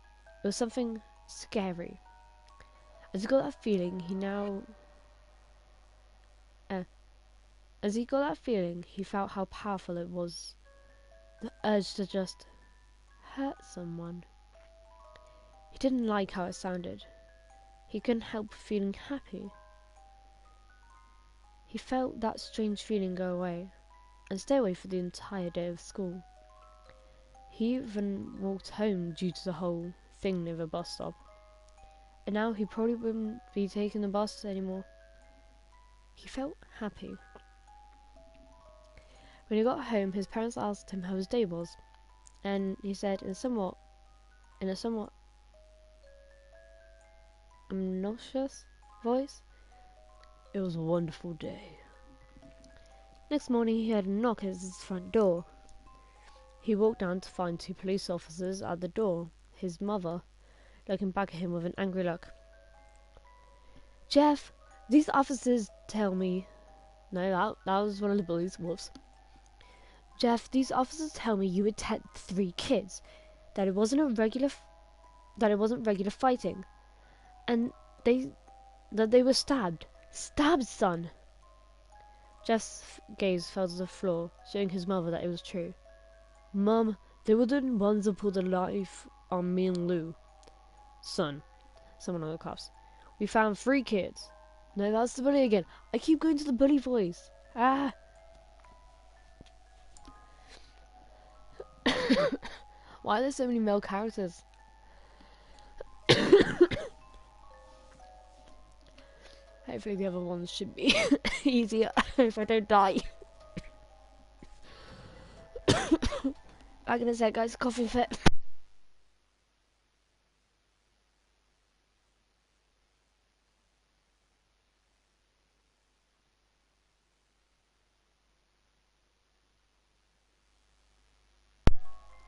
It was something scary. As he got that feeling, he felt how powerful it was. The urge to just hurt someone. He didn't like how it sounded. He couldn't help feeling happy. He felt that strange feeling go away, and stay away for the entire day of school. He even walked home due to the whole thing near the bus stop. And now he probably wouldn't be taking the bus anymore. He felt happy. When he got home, his parents asked him how his day was, and he said in a somewhat obnoxious voice, "It was a wonderful day." Next morning, he heard a knock at his front door. He walked down to find 2 police officers at the door, his mother looking back at him with an angry look. "Jeff, these officers tell me..." No, that was one of the bullies, whoops. "Jeff, these officers tell me you attacked 3 kids, that it wasn't regular fighting, and that they were stabbed. Stabbed, son!" Jeff's gaze fell to the floor, showing his mother that it was true. "Mum, they were the ones that pulled the knife on me and Lou." "Son," someone on the cops, "we found 3 kids." No, that's the bully again. I keep going to the bully voice. Ah! Why are there so many male characters? Hopefully the other ones should be easier if I don't die. Back in a sec, guys. Coughing fit.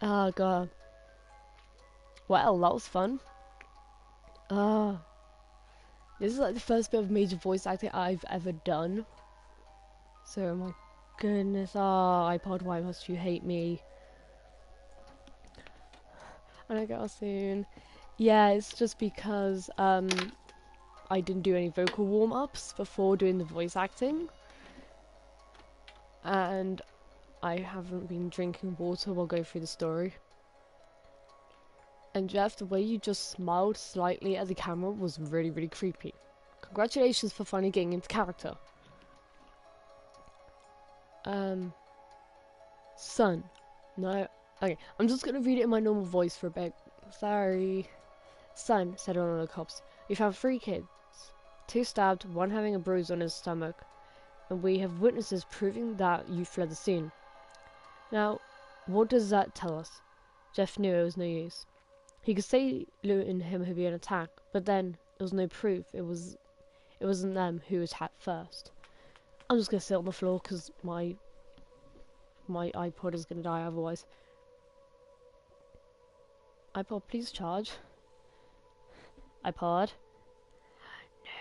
Oh god. Well, that was fun. Ah, this is like the first bit of major voice acting I've ever done. So my goodness, iPod, why must you hate me? And I get soon. Yeah, it's just because I didn't do any vocal warm-ups before doing the voice acting, and I haven't been drinking water while going through the story. And Jeff, the way you just smiled slightly at the camera was really, really creepy. Congratulations for finally getting into character. Son. No. Okay, I'm just gonna read it in my normal voice for a bit. Sorry. Son, said one of the cops, we found 3 kids. 2 stabbed, 1 having a bruise on his stomach, and we have witnesses proving that you fled the scene. Now, what does that tell us? Jeff knew it was no use. He could say Lou and him had been attacked, but then there was no proof it wasn't them who was attacked first. I'm just gonna sit on the floor because my iPod is gonna die otherwise. iPod, please charge. iPod. No,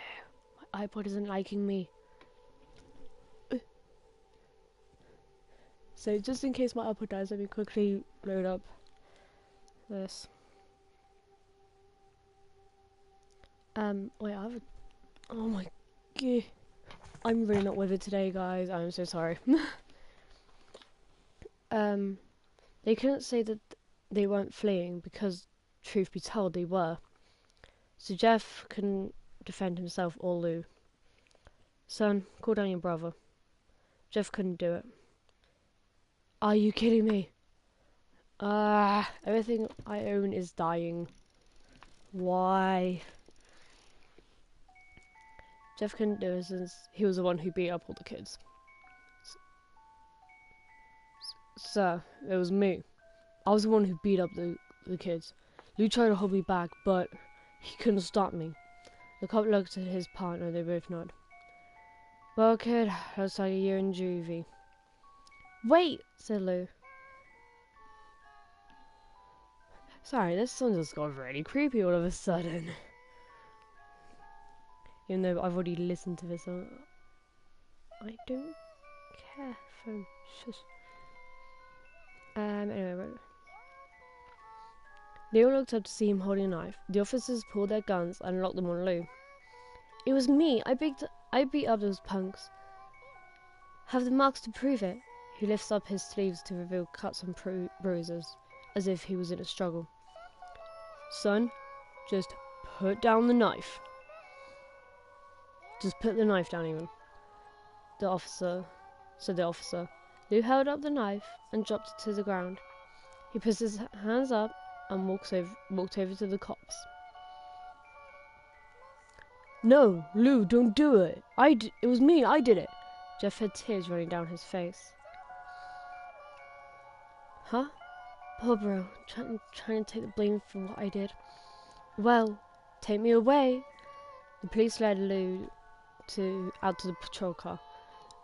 my iPod isn't liking me. So just in case my iPod dies, let me quickly load up this. Wait, oh my god. I'm really not with it today, guys. I'm so sorry. They couldn't say that they weren't fleeing because, truth be told, they were. So Jeff couldn't defend himself or Lou. Son, call down your brother. Jeff couldn't do it. Are you kidding me? Everything I own is dying. Why? Jeff couldn't do it since he was the one who beat up all the kids. Sir, it was me. I was the one who beat up the kids. Lou tried to hold me back, but he couldn't stop me. The cop looked at his partner, they both nodded. Well, kid, looks like a year in juvie. Wait, said Lou. Sorry, this song just got really creepy all of a sudden. Even though I've already listened to this song. I don't care for shush. Anyway. They all looked up to see him holding a knife. The officers pulled their guns and locked them on Lou. It was me. I beat up those punks. Have the marks to prove it. He lifts up his sleeves to reveal cuts and bruises, as if he was in a struggle. Son, just put down the knife. Just put the knife down, even. The officer. Lou held up the knife and dropped it to the ground. He puts his hands up and walked over to the cops. No, Lou, don't do it. It was me, I did it. Jeff had tears running down his face. Huh? Poor bro, trying to take the blame for what I did. Well, take me away. The police led Lou out to the patrol car.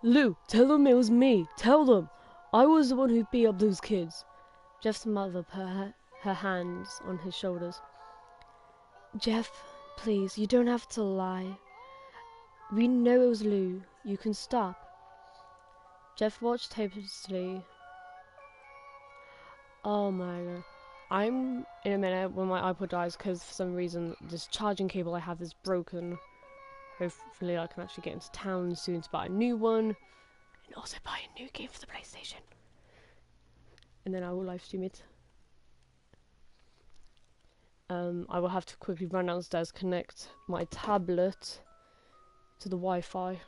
Lou, tell them it was me. Tell them. I was the one who beat up those kids. Jeff's mother put her hands on his shoulders. Jeff, please, you don't have to lie. We know it was Lou. You can stop. Jeff watched hopelessly. Oh my god. I'm in a minute when my iPod dies because for some reason this charging cable I have is broken. Hopefully I can actually get into town soon to buy a new one. And also buy a new game for the PlayStation. And then I will live stream it. I will have to quickly run downstairs, connect my tablet to the Wi-Fi.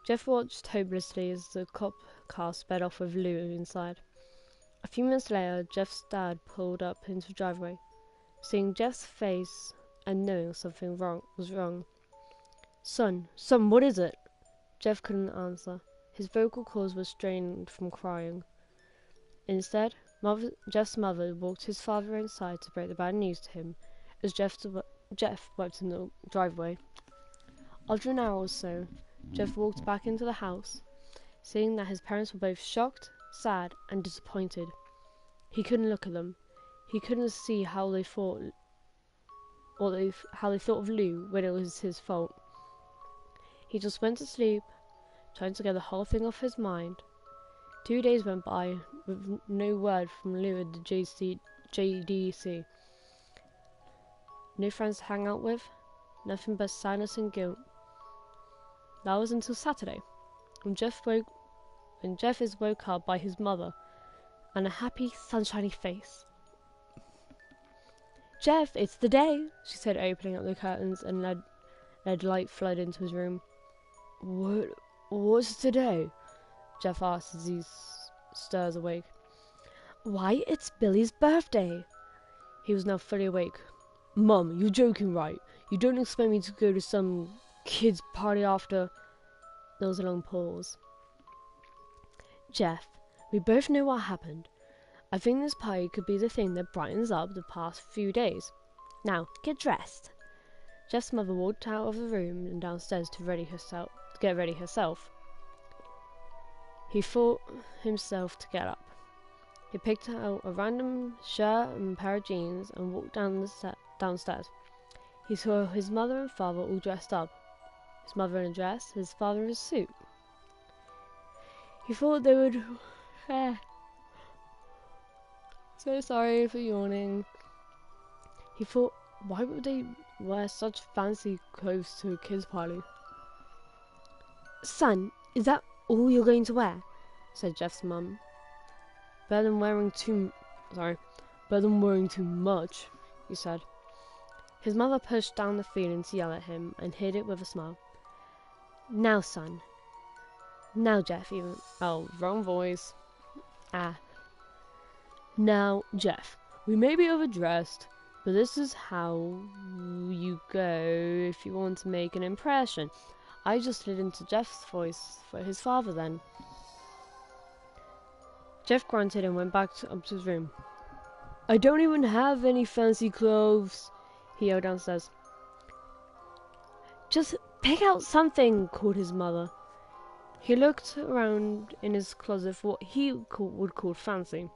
Jeff watched hopelessly as the cop car sped off with Lou inside. A few minutes later, Jeff's dad pulled up into the driveway. Seeing Jeff's face and knowing something was wrong. Son, what is it? Jeff couldn't answer. His vocal cords were strained from crying. Instead, Jeff's mother walked his father inside to break the bad news to him as Jeff wept in the driveway. After an hour or so, Jeff walked back into the house, seeing that his parents were both shocked, sad, and disappointed. He couldn't look at them. He couldn't see how they thought, how they thought of Lou when it was his fault. He just went to sleep, trying to get the whole thing off his mind. 2 days went by with no word from Lou at the JDC. No friends to hang out with, nothing but sadness and guilt. That was until Saturday, when Jeff is woke up by his mother and a happy, sunshiny face. "Jeff, it's the day," she said, opening up the curtains and let light flood into his room. What's today?" Jeff asked as he stirs awake. "Why, it's Billy's birthday." He was now fully awake. "Mum, you're joking, right? You don't expect me to go to some kid's party after..." There was a long pause. "Jeff, we both know what happened. I think this party could be the thing that brightens up the past few days. Now, get dressed." Jeff's mother walked out of the room and downstairs to get ready herself. He forced himself to get up. He picked out a random shirt and pair of jeans and walked downstairs. He saw his mother and father all dressed up. His mother in a dress, his father in a suit. He thought they would... So sorry for yawning. He thought, why would they wear such fancy clothes to a kid's party? "Son, is that all you're going to wear?" said Jeff's mum. Better than wearing too much, he said. His mother pushed down the feeling to yell at him and hid it with a smile. "Now, son. Now, Jeff, even..." Oh, wrong voice. "Now, Jeff, we may be overdressed, but this is how you go if you want to make an impression." I just slid into Jeff's voice for his father then. Jeff grunted and went back up to his room. "I don't even have any fancy clothes," he yelled downstairs. "Just pick out something," called his mother. He looked around in his closet for what he would call fancy.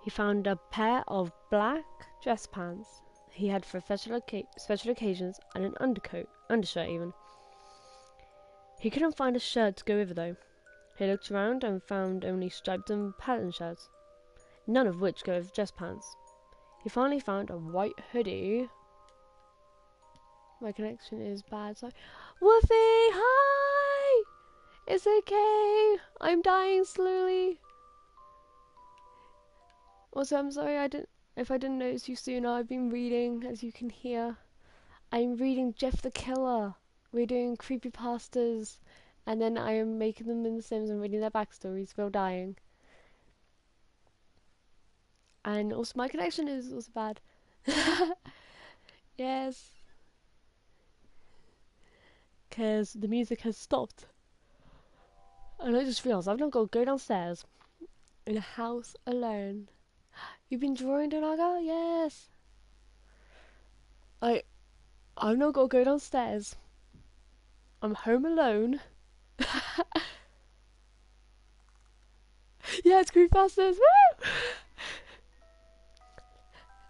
He found a pair of black dress pants he had for special occasions and an undershirt even. He couldn't find a shirt to go with it though. He looked around and found only striped and pattern shirts, none of which go with dress pants. He finally found a white hoodie. My connection is bad, so... Woofie, hi! It's okay. I'm dying slowly. Also, I'm sorry if I didn't notice you sooner. I've been reading, as you can hear. I'm reading Jeff the Killer. We're doing creepypastas, and then I am making them in The Sims and reading their backstories while dying. And also, my connection is also bad. Yes. Because the music has stopped. And I just realised I've not got to go downstairs in a house alone. You've been drawing, Donaga? Yes. I've not got to go downstairs. I'm home alone. Yeah, it's creepypastas. Woo!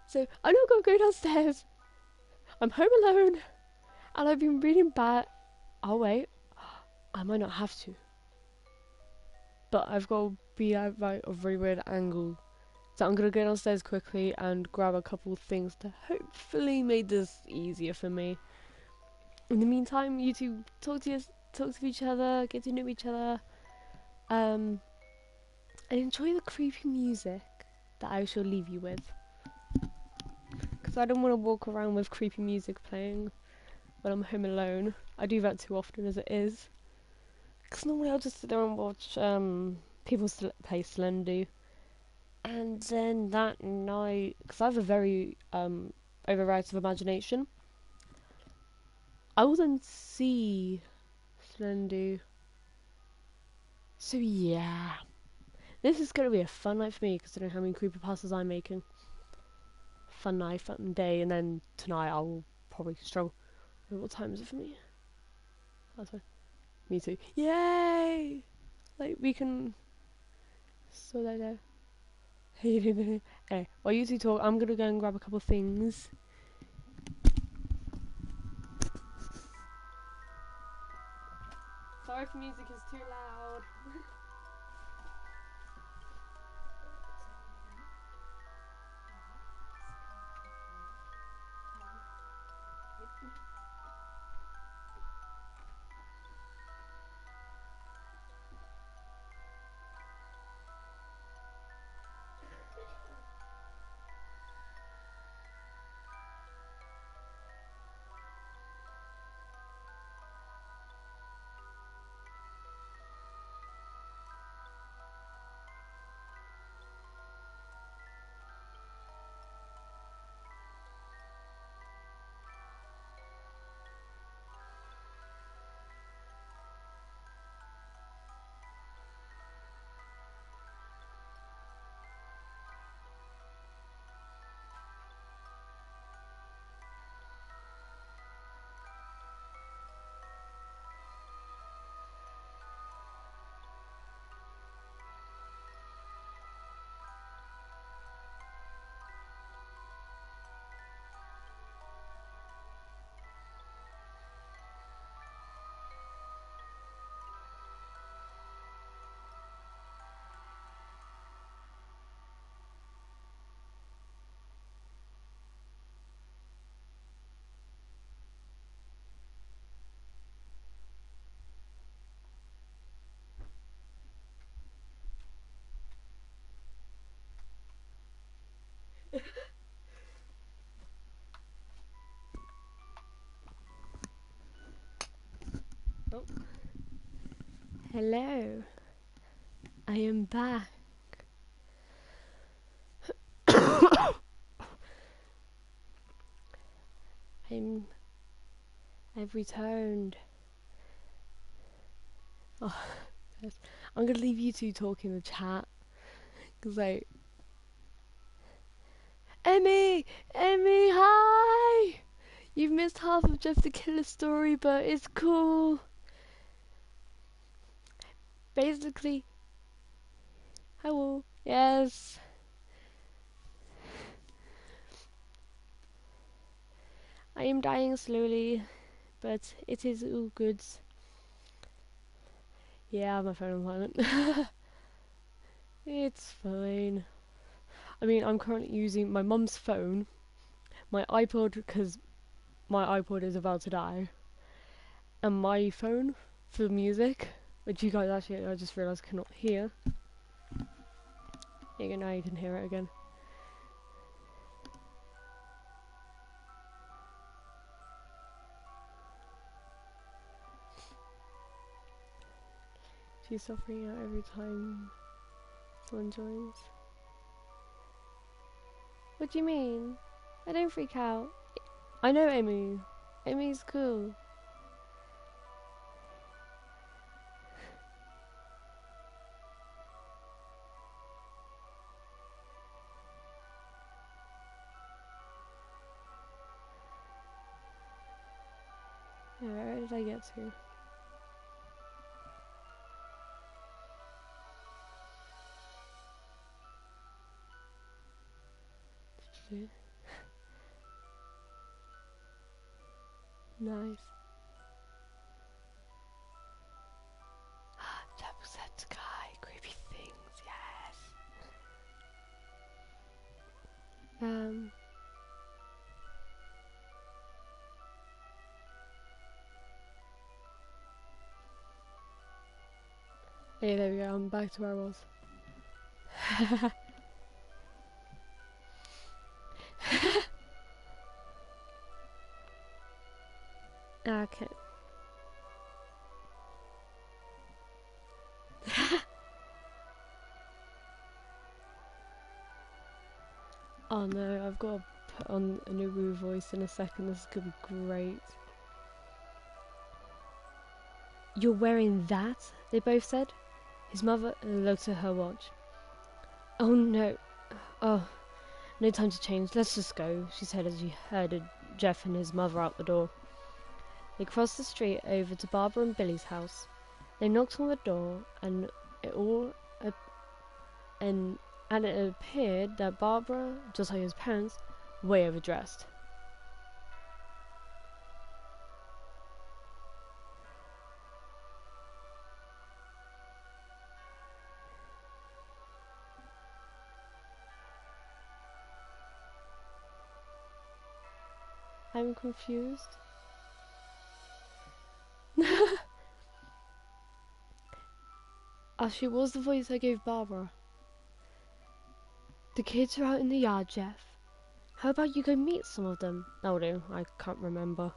So I'm not going to go downstairs. I'm home alone, and I've been reading bad. Oh wait, I might not have to. But I've got to be at a very weird angle. So I'm going to go downstairs quickly and grab a couple of things to hopefully make this easier for me. In the meantime, you two talk to each other, get to know each other, and enjoy the creepy music that I shall leave you with. Because I don't want to walk around with creepy music playing when I'm home alone. I do that too often as it is. Because normally I'll just sit there and watch people play Slendy. And then that night, because I have a very overactive imagination, I will then see Slendy. So yeah, this is going to be a fun night for me, considering how many creepypastas I'm making. Fun night, fun day, and then tonight I will probably struggle. Wait, what time is it for me? That's fine. Me too. Yay! Like, we can sort that out. Anyway, while you two talk, I'm gonna go and grab a couple things. Sorry if music is too loud. Oh. Hello. I am back. I've returned. Oh, yes. I'm gonna leave you two talk in the chat. Cause like, Emmy, hi! You've missed half of Jeff the Killer story, but it's cool. Basically, hello, yes. I am dying slowly, but it is all good. Yeah, my phone on silent. It's fine. I mean, I'm currently using my mum's phone, my iPod, because my iPod is about to die, and my phone for music, which you guys actually, I just realised, cannot hear. There you go, now you can hear it again. She's suffering out every time someone joins. What do you mean? I don't freak out. I know Amy. Amy's cool. Yeah, where did I get to? Nice. Jacksepticeye, creepy things, yes. Hey, there we go, I'm back to where I was. Okay. Oh no, I've got to put on a new Woo voice in a second. This is gonna be great. You're wearing that? They both said. His mother looked at her watch. Oh no. Oh, no time to change. Let's just go, she said as she herded Jeff and his mother out the door. They crossed the street over to Barbara and Billy's house. They knocked on the door, and it all and it appeared that Barbara, just like his parents, way overdressed. I'm confused. She was the voice I gave Barbara. The kids are out in the yard, Jeff. How about you go meet some of them? That'll do. I can't remember,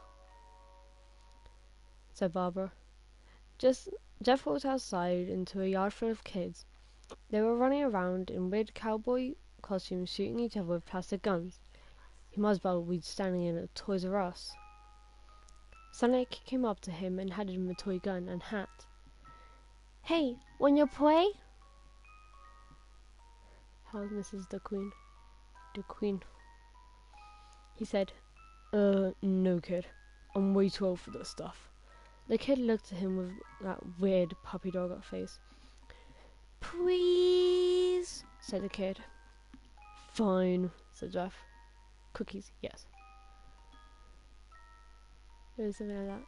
said Barbara. Jeff walked outside into a yard full of kids. They were running around in weird cowboy costumes, shooting each other with plastic guns. He might as well be standing in a Toys R Us. Suddenly a kid came up to him and handed him a toy gun and hat. Hey, want your play? How's Mrs. the Queen? The Queen. He said, no kid. I'm way too old for this stuff. The kid looked at him with that weird puppy dog face. Please, said the kid. Fine, said Jeff. Cookies, yes. It was something like that.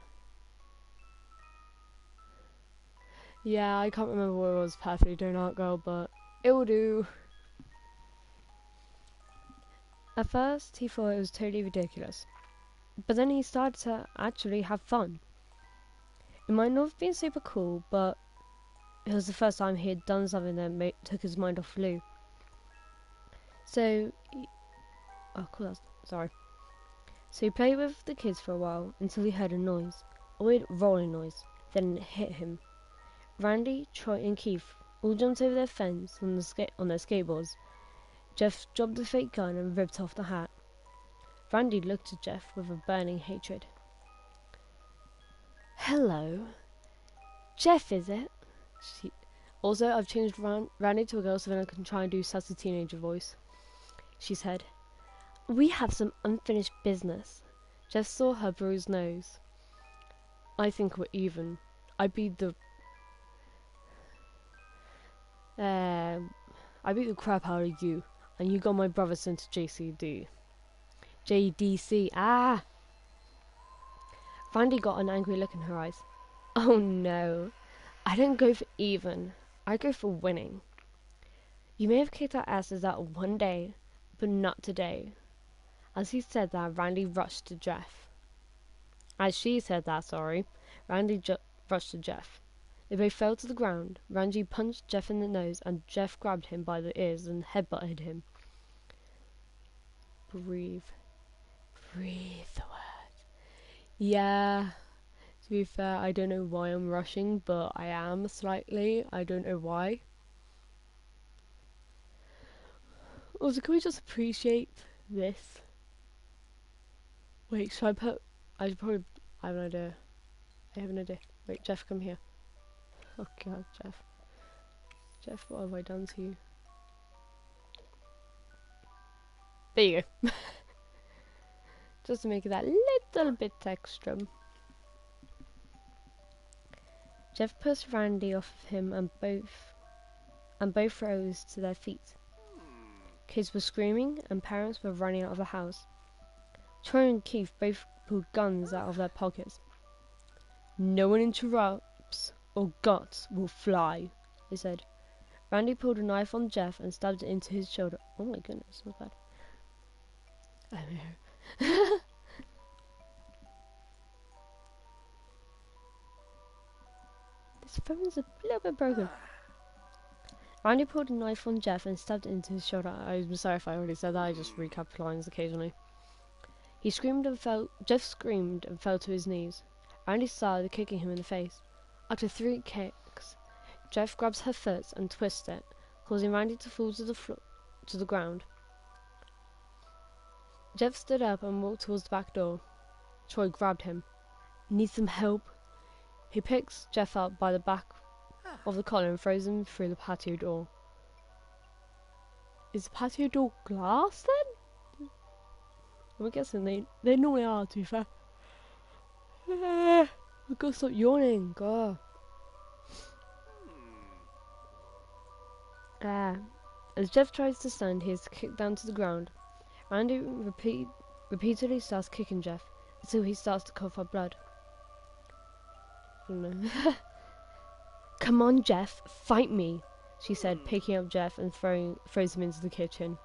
Yeah, I can't remember what it was perfectly, do not girl, but it will do. At first, he thought it was totally ridiculous, but then he started to actually have fun. It might not have been super cool, but it was the first time he had done something that took his mind off Lou. So, So he played with the kids for a while until he heard a noise, a weird rolling noise. Then it hit him. Randy, Troy, and Keith all jumped over their fence on their skateboards. Jeff dropped the fake gun and ripped off the hat. Randy looked at Jeff with a burning hatred. Hello. Jeff, is it? Also, I've changed Randy to a girl so then I can try and do sassy teenager voice. She said, we have some unfinished business. Jeff saw her bruised nose. I think we're even. I beat the crap out of you, and you got my brother sent to JDC. Ah! Randy got an angry look in her eyes. Oh no, I don't go for even. I go for winning. You may have kicked our asses out one day, but not today. As he said that, Randy rushed to Jeff. As she said that, Randy rushed to Jeff. They both fell to the ground. Randy punched Jeff in the nose, and Jeff grabbed him by the ears and headbutted him. Breathe. Breathe the word. Yeah, to be fair, I don't know why I'm rushing, but I am slightly. I don't know why. Also, can we just appreciate this? Wait, I have an idea. Wait, Jeff, come here. Oh god, Jeff. Jeff, what have I done to you? There you go. Just to make it that little bit extra. Jeff pushed Randy off of him and both rose to their feet. Kids were screaming and parents were running out of the house. Troy and Keith both pulled guns out of their pockets. No one interrupts or guts will fly, they said. Randy pulled a knife on Jeff and stabbed it into his shoulder. Oh my goodness, not bad. This phone's a little bit broken. Randy pulled a knife on Jeff and stabbed it into his shoulder. I'm sorry if I already said that, I just recap lines occasionally. Jeff screamed and fell to his knees. Randy started kicking him in the face. After 3 kicks, Jeff grabs her foot and twists it, causing Randy to fall to the ground. Jeff stood up and walked towards the back door. Troy grabbed him. Need some help? He picks Jeff up by the back of the collar and throws him through the patio door. Is the patio door glass then? I'm guessing they normally are, to be fair. I've got to stop yawning, God. Ah. As Jeff tries to stand, he is kicked down to the ground. Randy repeatedly starts kicking Jeff until he starts to cough up blood. Oh no. Come on, Jeff, fight me, she said, picking up Jeff and throws him into the kitchen.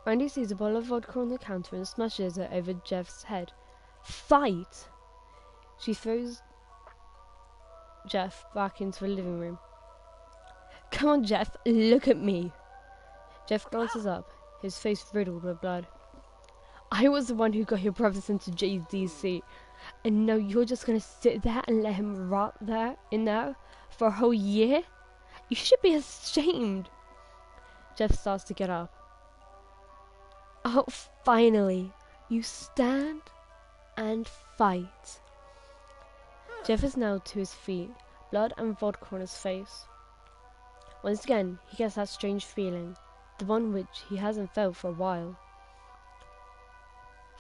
Randy sees a bottle of vodka on the counter and smashes it over Jeff's head. Fight! She throws Jeff back into the living room. Come on, Jeff, look at me. Jeff glances up, his face riddled with blood. I was the one who got your brothers into JDC, and now you're just gonna sit there and let him rot there in there for a whole year? You should be ashamed. Jeff starts to get up. Oh, finally, you stand and fight. Jeff is now to his feet, blood and vodka on his face. Once again, he gets that strange feeling, the one which he hasn't felt for a while.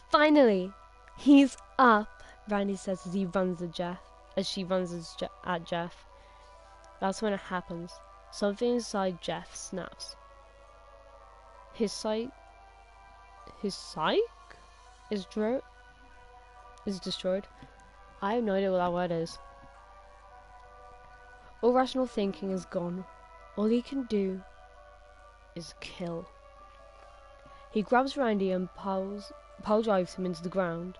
Finally, he's up, Randy says as he runs at Jeff, as she runs at Jeff. That's when it happens. Something inside Jeff snaps. His psyche is destroyed. I have no idea what that word is. All rational thinking is gone. All he can do is kill. He grabs Randy and pile drives him into the ground.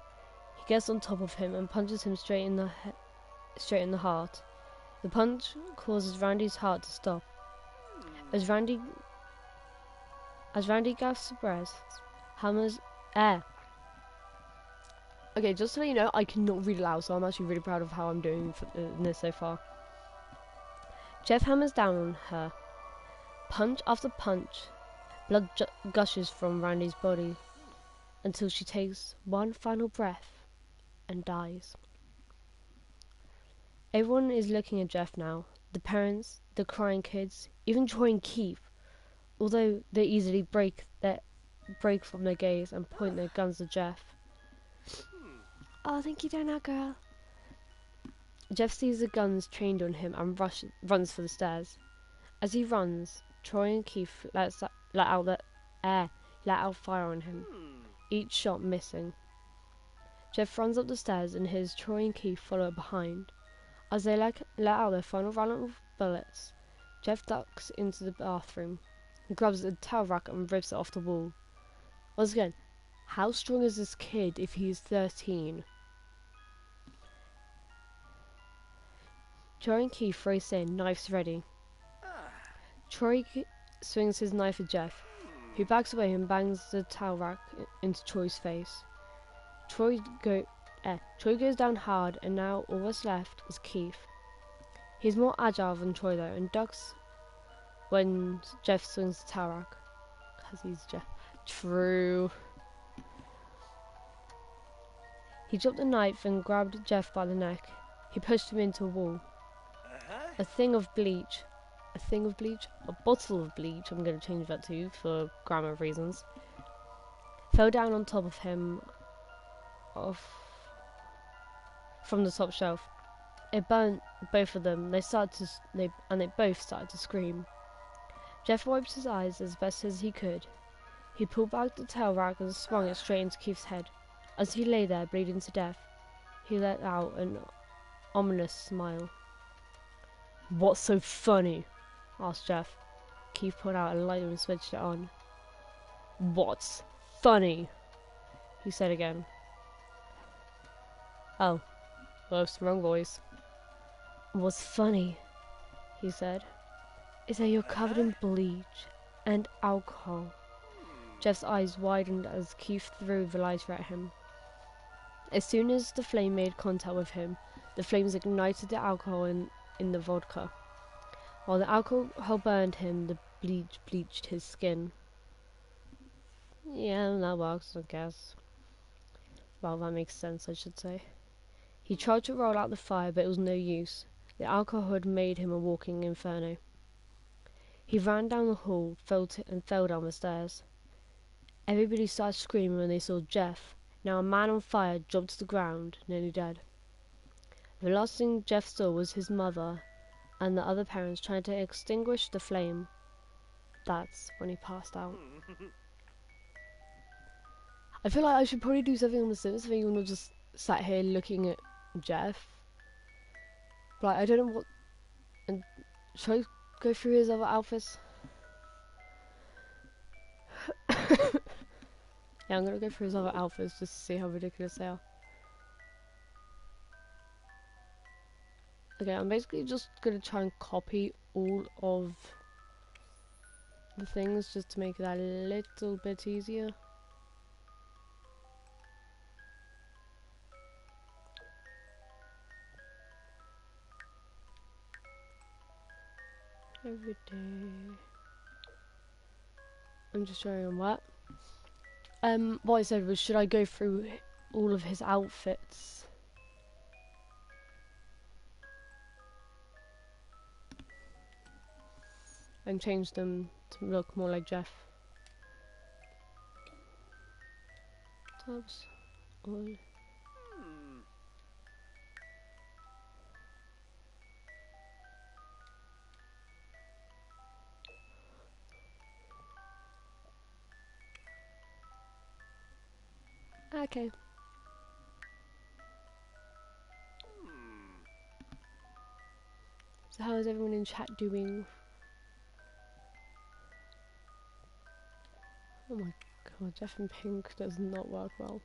He gets on top of him and punches him straight in the heart. The punch causes Randy's heart to stop. As Randy gasps for breath, hammers air. Okay, just to let you know, I cannot read aloud, so I'm actually really proud of how I'm doing in this so far. Jeff hammers down on her. Punch after punch, blood gushes from Randy's body until she takes one final breath and dies. Everyone is looking at Jeff now. The parents, the crying kids, even Troy and Keith, although they easily break from their gaze and point their guns at Jeff. Oh, thank you, Donut Girl. Jeff sees the guns trained on him and runs for the stairs. As he runs, Troy and Keith let out fire on him, each shot missing. Jeff runs up the stairs and hears Troy and Keith follow behind. As they let out their final round of bullets, Jeff ducks into the bathroom. He grabs a towel rack and rips it off the wall. Once again, how strong is this kid if he is 13? Troy and Keith race in, knives ready. Troy swings his knife at Jeff, who backs away and bangs the towel rack into Troy's face. Troy goes down hard, and now all that's left is Keith. He's more agile than Troy though, and ducks when Jeff swings the towel rack. Because he's Jeff. True. He dropped the knife and grabbed Jeff by the neck. He pushed him into a wall. A bottle of bleach, I'm going to change that to for grammar reasons, fell down on top of him from the top shelf. It burnt both of them. They both started to scream. Jeff wiped his eyes as best as he could. He pulled back the towel rack and swung it straight into Keith's head. As he lay there bleeding to death, he let out an ominous smile. "What's so funny?" asked Jeff. Keith pulled out a lighter and switched it on. "What's funny?" he said again. "Oh, well, it's the wrong voice." "What's funny," he said, "is that you're covered in bleach and alcohol." Jeff's eyes widened as Keith threw the lighter at him. As soon as the flame made contact with him, the flames ignited the alcohol in the vodka. While the alcohol burned him, the bleach bleached his skin. Yeah, that works, I guess. Well, that makes sense, I should say. He tried to roll out the fire, but it was no use. The alcohol had made him a walking inferno. He ran down the hall and fell down the stairs. Everybody started screaming when they saw Jeff, now a man on fire, dropped to the ground, nearly dead. The last thing Jeff saw was his mother and the other parents trying to extinguish the flame, That's when he passed out. I feel like I should probably do something on The Sims if anyone was just sat here looking at Jeff. But I don't know what... And should I go through his other outfits? Yeah, I'm gonna go through his other outfits just to see how ridiculous they are. Okay, I'm basically just gonna try and copy all of the things just to make it a little bit easier. Every day. I'm just showing him what. What I said was, should I go through all of his outfits? And change them to look more like Jeff. Tabs. All. Okay. So how is everyone in chat doing? Oh my god, Jeff in pink does not work well.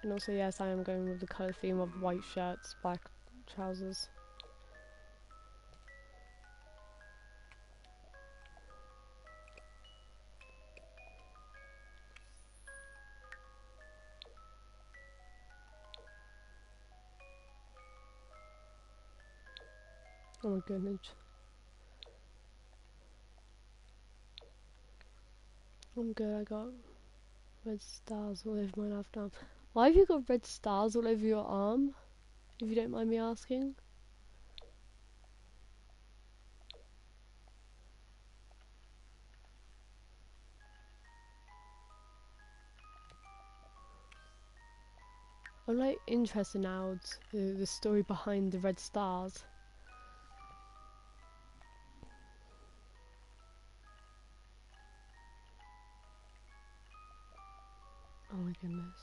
And also, yes, I am going with the colour theme of white shirts, black trousers. Oh my goodness. I'm good, I got red stars all over my left arm. Why have you got red stars all over your arm? If you don't mind me asking. I'm like interested now to the story behind the red stars. Oh my goodness.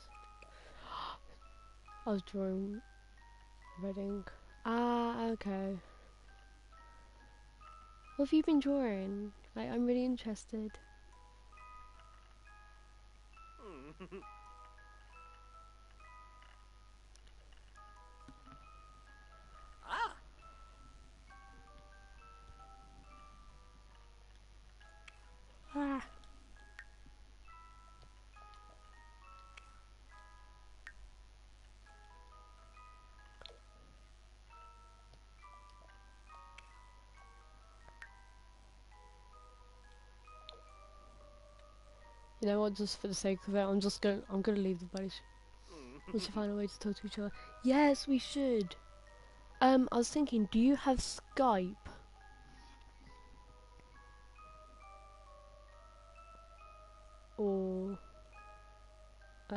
I was drawing red ink. Ah, okay. What have you been drawing? I'm really interested. Ah! Ah. You know what, just for the sake of it, I'm gonna leave the buddies. We should find a way to talk to each other. Yes, we should. I was thinking, do you have Skype? Or, do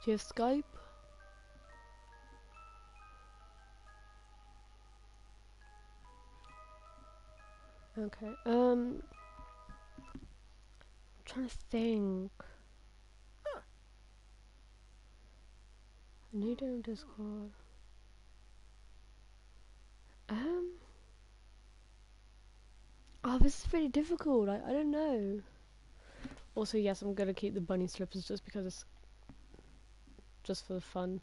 you have Skype? Okay, I'm trying to think. I need it on Discord. Oh, this is really difficult. I don't know. Also, yes, I'm gonna keep the bunny slippers just because it's just for the fun.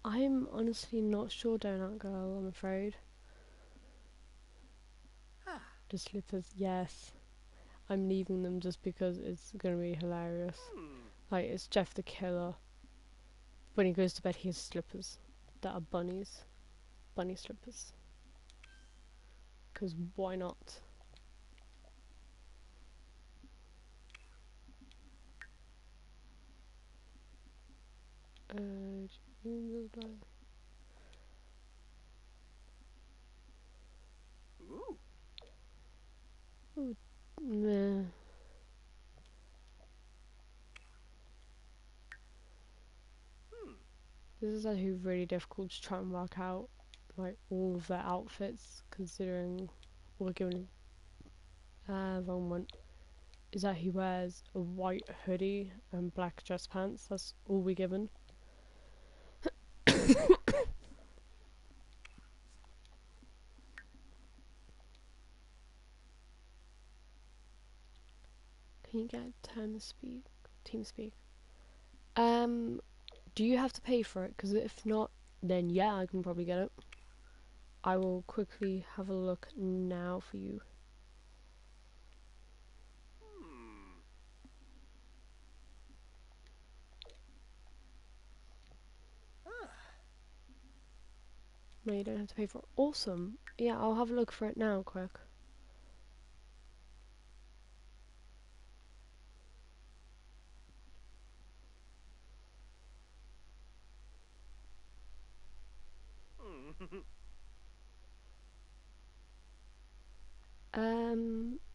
I'm honestly not sure, Donut Girl, I'm afraid. The slippers, yes. I'm leaving them just because it's gonna be hilarious. Like, it's Jeff the Killer. When he goes to bed, he has slippers that are bunnies. Bunny slippers. Because why not? Ooh. Ooh, meh. This is actually really difficult to try and work out, like, all of their outfits, considering we're given. Wrong one. Is that he wears a white hoodie and black dress pants. That's all we're given. Can you get team speak? Do you have to pay for it? Because if not, then yeah, I can probably get it. I will quickly have a look now for you. No, you don't have to pay for it. Awesome. Yeah, I'll have a look for it now, quick.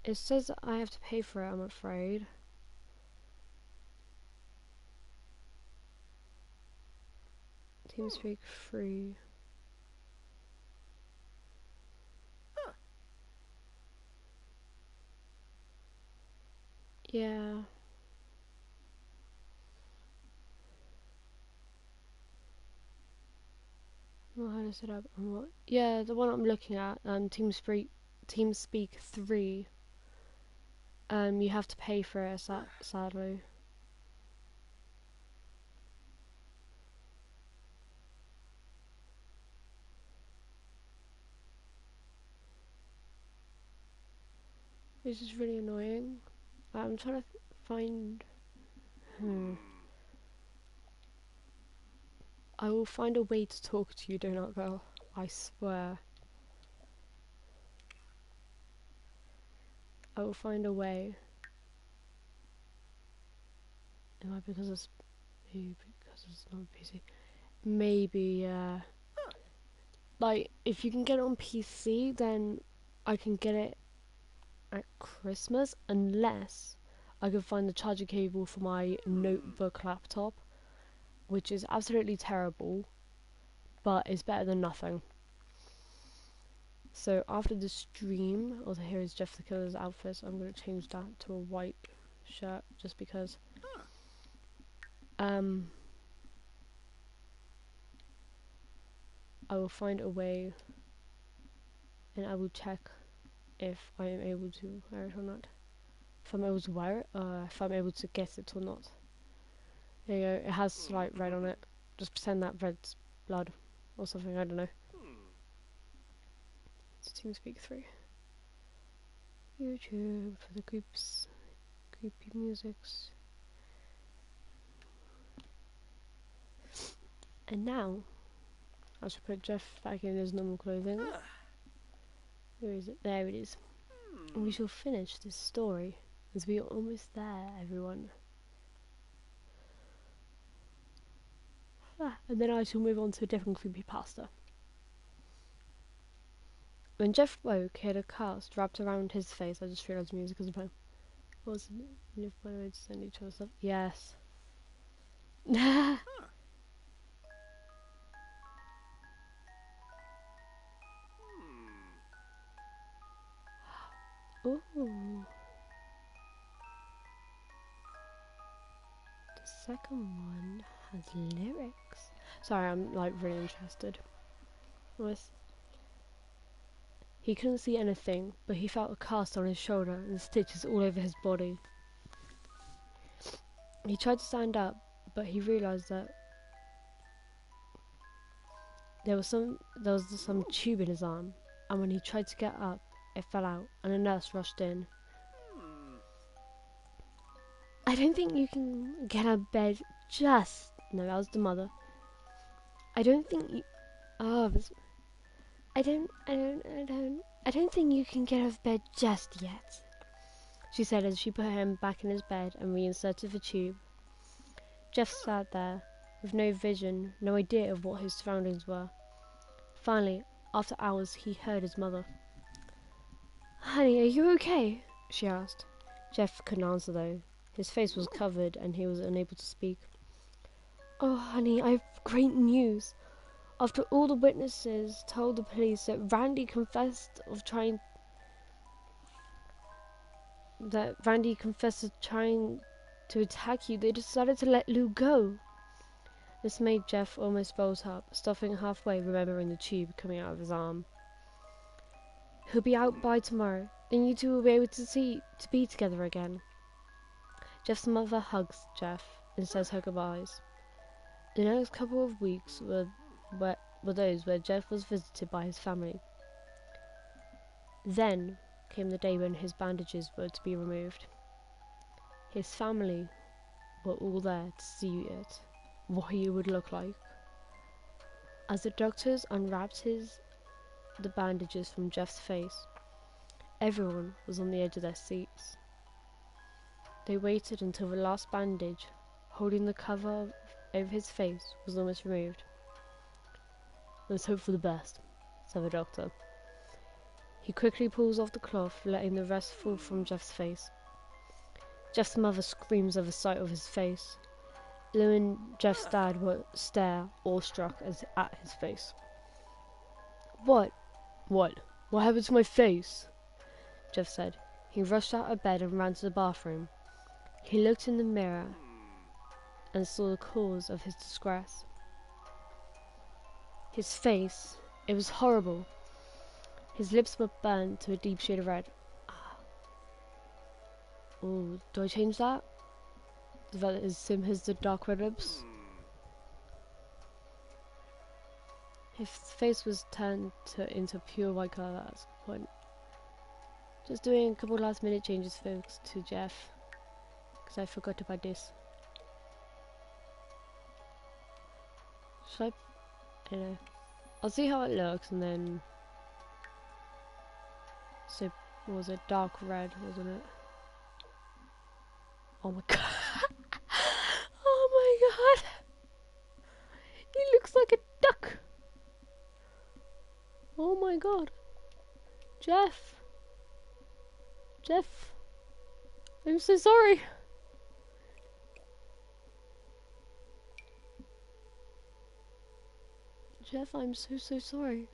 It says I have to pay for it, I'm afraid. TeamSpeak free. Yeah. Well, how to set up and what? Yeah, the one I'm looking at, TeamSpeak 3. You have to pay for it, sadly. This is really annoying. I'm trying to find. I will find a way to talk to you, Donut Girl. I swear. I will find a way. It might be because it's not a PC. Maybe, like, if you can get it on PC, then I can get it at Christmas, unless I can find the charger cable for my notebook laptop, which is absolutely terrible, but it's better than nothing. So after the stream, also here is Jeff the Killer's outfit. I'm going to change that to a white shirt just because. I will find a way, and I will check if I am able to wear it or not. If I'm able to wear it, if I'm able to get it or not. There you go. It has like red on it. Just pretend that red's blood or something. I don't know. It's TeamSpeak 3. YouTube for the creepy musics. And now, I should put Jeff back in his normal clothing. Where is it? There it is. And we shall finish this story, as we are almost there, everyone. And then I shall move on to a different creepypasta. When Jeff woke, he had a cast wrapped around his face. I just realised music is playing. Wasn't it? Live by the way to send each other stuff. Yes. Ooh. The second one has lyrics. Sorry, I'm like really interested. He couldn't see anything, but he felt a cast on his shoulder and stitches all over his body. He tried to stand up, but he realised that there was some tube in his arm, and when he tried to get up, it fell out, and a nurse rushed in. I don't think you can get out of bed just... No, that was the mother. I don't think you... Oh, I don't think you can get out of bed just yet, she said as she put him back in his bed and reinserted the tube. Jeff sat there, with no vision, no idea of what his surroundings were. Finally, after hours, he heard his mother. "Honey, are you okay?" she asked. Jeff couldn't answer though. His face was covered and he was unable to speak. "Oh, honey, I have great news. After all the witnesses told the police that Randy confessed to trying to attack you, they decided to let Lou go." This made Jeff almost bolt up, stopping halfway, remembering the tube coming out of his arm. "He'll be out by tomorrow. Then you two will be able to be together again." Jeff's mother hugs Jeff and says her goodbyes. The next couple of weeks were those where Jeff was visited by his family. Then came the day when his bandages were to be removed. His family were all there to see it, what he would look like. As the doctors unwrapped the bandages from Jeff's face, everyone was on the edge of their seats. They waited until the last bandage, holding the cover over his face, was almost removed. "Let's hope for the best," said the doctor. He quickly pulls off the cloth, letting the rest fall from Jeff's face. Jeff's mother screams at the sight of his face. Lou and Jeff's dad stare, awestruck, at his face. What? What happened to my face?" Jeff said. He rushed out of bed and ran to the bathroom. He looked in the mirror and saw the cause of his distress. His face, it was horrible. His lips were burned to a deep shade of red. Oh, do I change that? Is that as sim as the dark red lips? His face was turned into pure white colour at this point. Just doing a couple last minute changes, folks, to Jeff, because I forgot about this. Should I don't know. I'll see how it looks and then... So, what was it? Dark red, wasn't it? Oh my god. Oh my god. He looks like a duck. Oh my god. Jeff. Jeff. I'm so sorry. Jeff, I'm so sorry.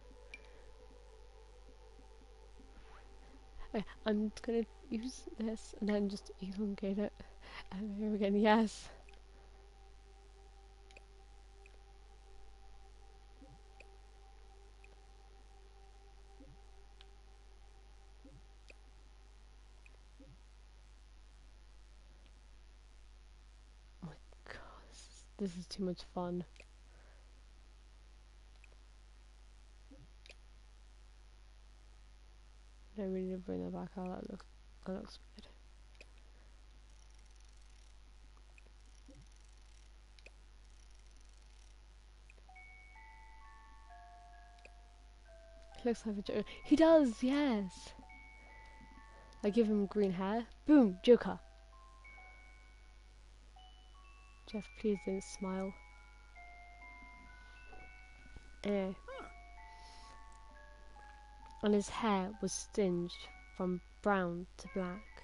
Okay, I'm just gonna use this and then just elongate it. And here again, yes. Oh my god, this is too much fun. I really need to bring that back out. That looks good. He looks like a Joker. He does, yes. I give him green hair. Boom, Joker. Jeff, please don't smile. Anyway. And his hair was singed from brown to black.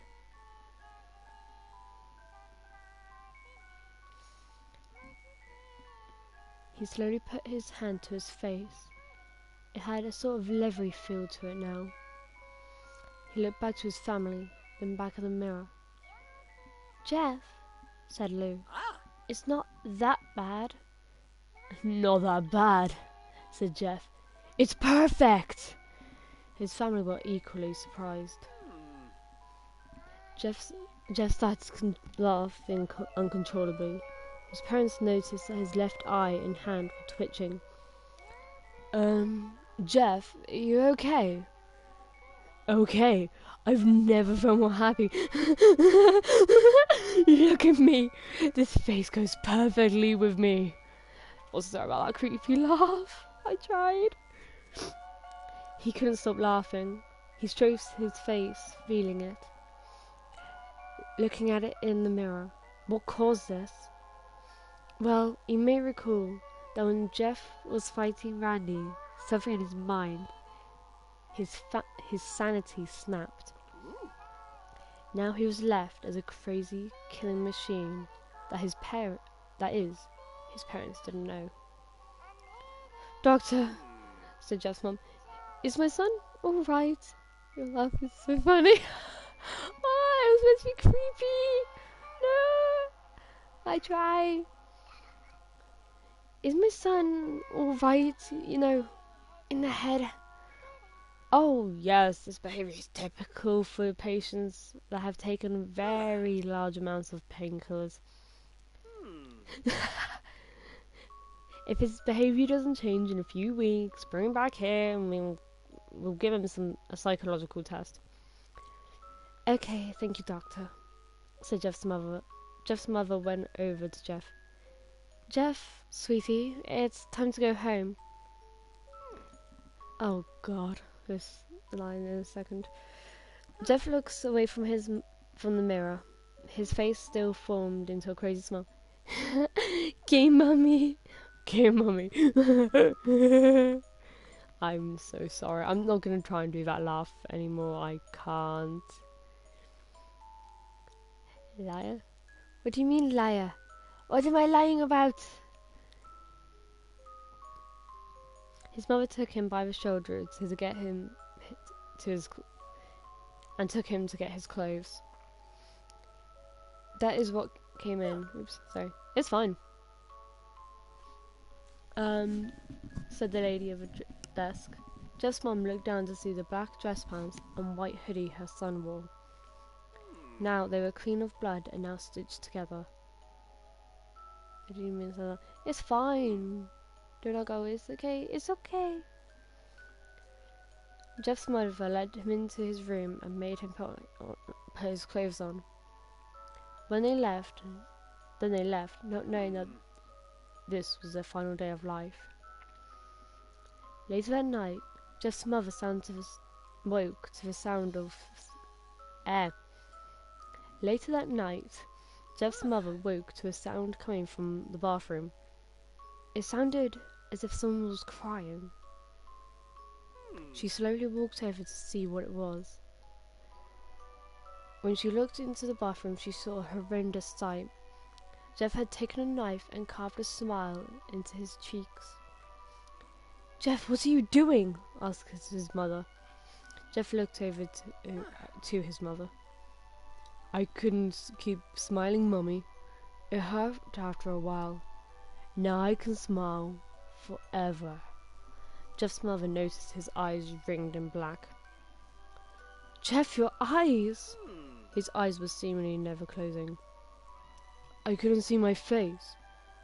He slowly put his hand to his face. It had a sort of leathery feel to it now. He looked back to his family, then back at the mirror. "Jeff," said Lou, "it's not that bad." "Not that bad," said Jeff. "It's perfect!" His family were equally surprised. Jeff started to laugh uncontrollably. His parents noticed that his left eye and hand were twitching. Jeff, are you okay?" "Okay? I've never felt more happy." "Look with me. This face goes perfectly with me. Oh, sorry about that creepy laugh. I tried. He couldn't stop laughing. He stroked his face, feeling it, looking at it in the mirror. What caused this? Well, you may recall that when Jeff was fighting Randy, something in his mind, his sanity snapped. Now he was left as a crazy killing machine that his parents didn't know. Doctor, said Jeff's mum, is my son alright? Your laugh is so funny. Oh, it was meant to be creepy. No, I try. Is my son alright, in the head? Oh yes, this behaviour is typical for patients that have taken very large amounts of painkillers. If his behaviour doesn't change in a few weeks, bring him back here and we'll give him a psychological test. Okay, thank you, doctor, said Jeff's mother. Jeff's mother went over to Jeff. Jeff, sweetie, it's time to go home. Oh God, this line in a second. Jeff looks away from the mirror. His face still formed into a crazy smile. Okay, mummy. Okay, mummy. I'm so sorry. I'm not gonna try and do that laugh anymore. I can't. Liar? What do you mean, liar? What am I lying about? His mother took him by the shoulder to get him to his took him to get his clothes. That is what came in. Oops, sorry. It's fine. Said the lady of the desk. Jeff's mum looked down to see the black dress pants and white hoodie her son wore. Now they were clean of blood and now stitched together. I didn't mean to say that. It's fine. Do not go. It's okay. It's okay. Jeff's mother led him into his room and made him put his clothes on. Then they left, not knowing that this was their final day of life. Later that night, Jeff's mother woke to the sound of air. Later that night, Jeff's mother woke to a sound coming from the bathroom. It sounded as if someone was crying. She slowly walked over to see what it was. When she looked into the bathroom, she saw a horrendous sight. Jeff had taken a knife and carved a smile into his cheeks. Jeff, what are you doing? Asked his mother. Jeff looked over to his mother. I couldn't keep smiling, Mummy. It hurt after a while. Now I can smile forever. Jeff's mother noticed his eyes ringed in black. Jeff, your eyes! His eyes were seemingly never closing. I couldn't see my face.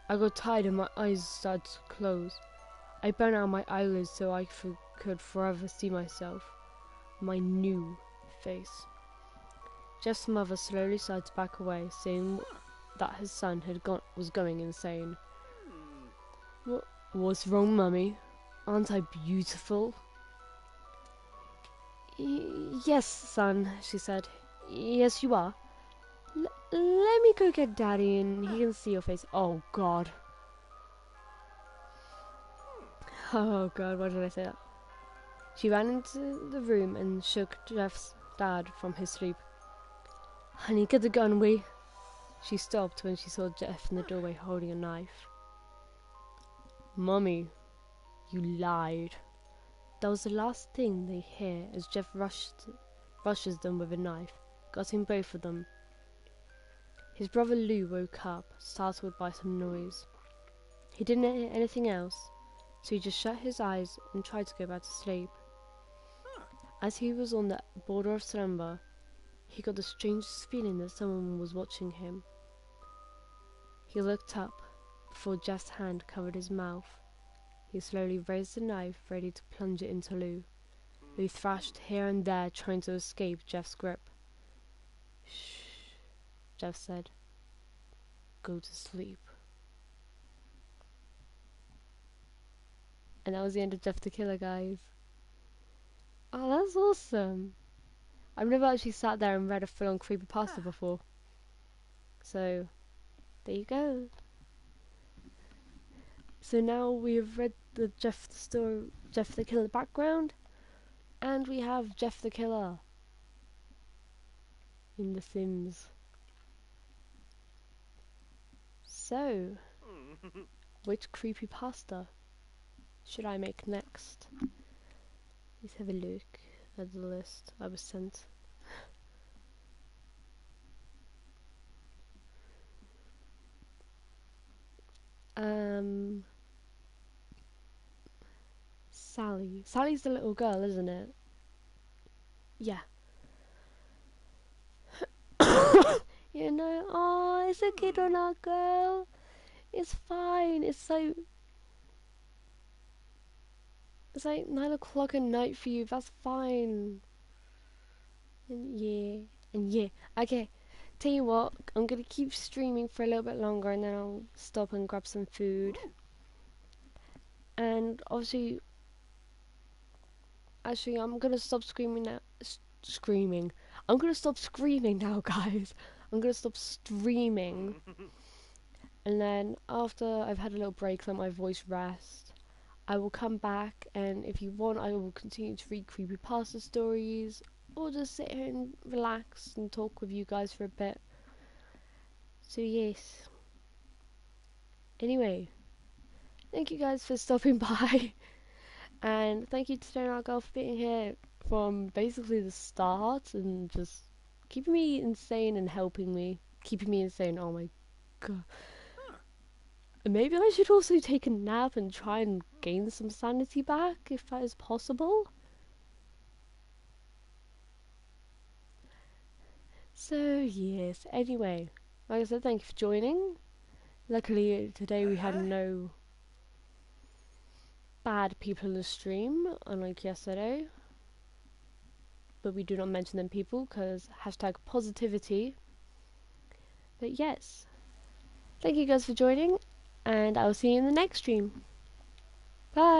I got tired and my eyes started to close. I burned out my eyelids so I could forever see myself. My new face. Jeff's mother slowly started to back away, seeing that his son was going insane. What's wrong, Mummy? Aren't I beautiful? Yes, son, she said. Yes, you are. Let me go get Daddy and he can see your face. Oh, God. Oh, God, why did I say that? She ran into the room and shook Jeff's dad from his sleep. Honey, get the gun, She stopped when she saw Jeff in the doorway holding a knife. Mummy, you lied. That was the last thing they hear as Jeff rushes them with a knife, gutting both of them. His brother Lou woke up, startled by some noise. He didn't hear anything else, so he just shut his eyes and tried to go back to sleep. As he was on the border of slumber, he got the strangest feeling that someone was watching him. He looked up before Jeff's hand covered his mouth. He slowly raised the knife, ready to plunge it into Lou. Lou thrashed here and there, trying to escape Jeff's grip. Shh, Jeff said. go to sleep. And that was the end of Jeff the Killer, guys. Oh, that's awesome. I've never actually sat there and read a full-on creepypasta before. So, there you go. So now we have read the Jeff the Killer background, and we have Jeff the Killer in The Sims. So, which creepypasta should I make next? Let's have a look at the list I was sent. Sally. Sally's the little girl, isn't it? Yeah. You know, oh, it's a kid or not, girl. It's fine. It's like 9 o'clock at night for you. That's fine. And yeah. Okay. Tell you what, I'm gonna keep streaming for a little bit longer, and then I'll stop and grab some food. And obviously, actually, I'm gonna stop screaming now. Screaming. I'm gonna stop screaming now, guys. I'm gonna stop streaming. And then after I've had a little break, let my voice rest, I will come back, and if you want, I will continue to read creepypasta stories, or just sit here and relax and talk with you guys for a bit. So yes. Anyway, thank you guys for stopping by, and thank you to Stone Art Girl for being here from basically the start and just keeping me insane and helping me. Keeping me insane, oh my god. Maybe I should also take a nap and try and gain some sanity back, if that is possible. So, yes, anyway, like I said, thank you for joining. Luckily, today we had no bad people in the stream, unlike yesterday. But we do not mention them people, because hashtag positivity. But yes, thank you guys for joining, and I will see you in the next stream. Bye!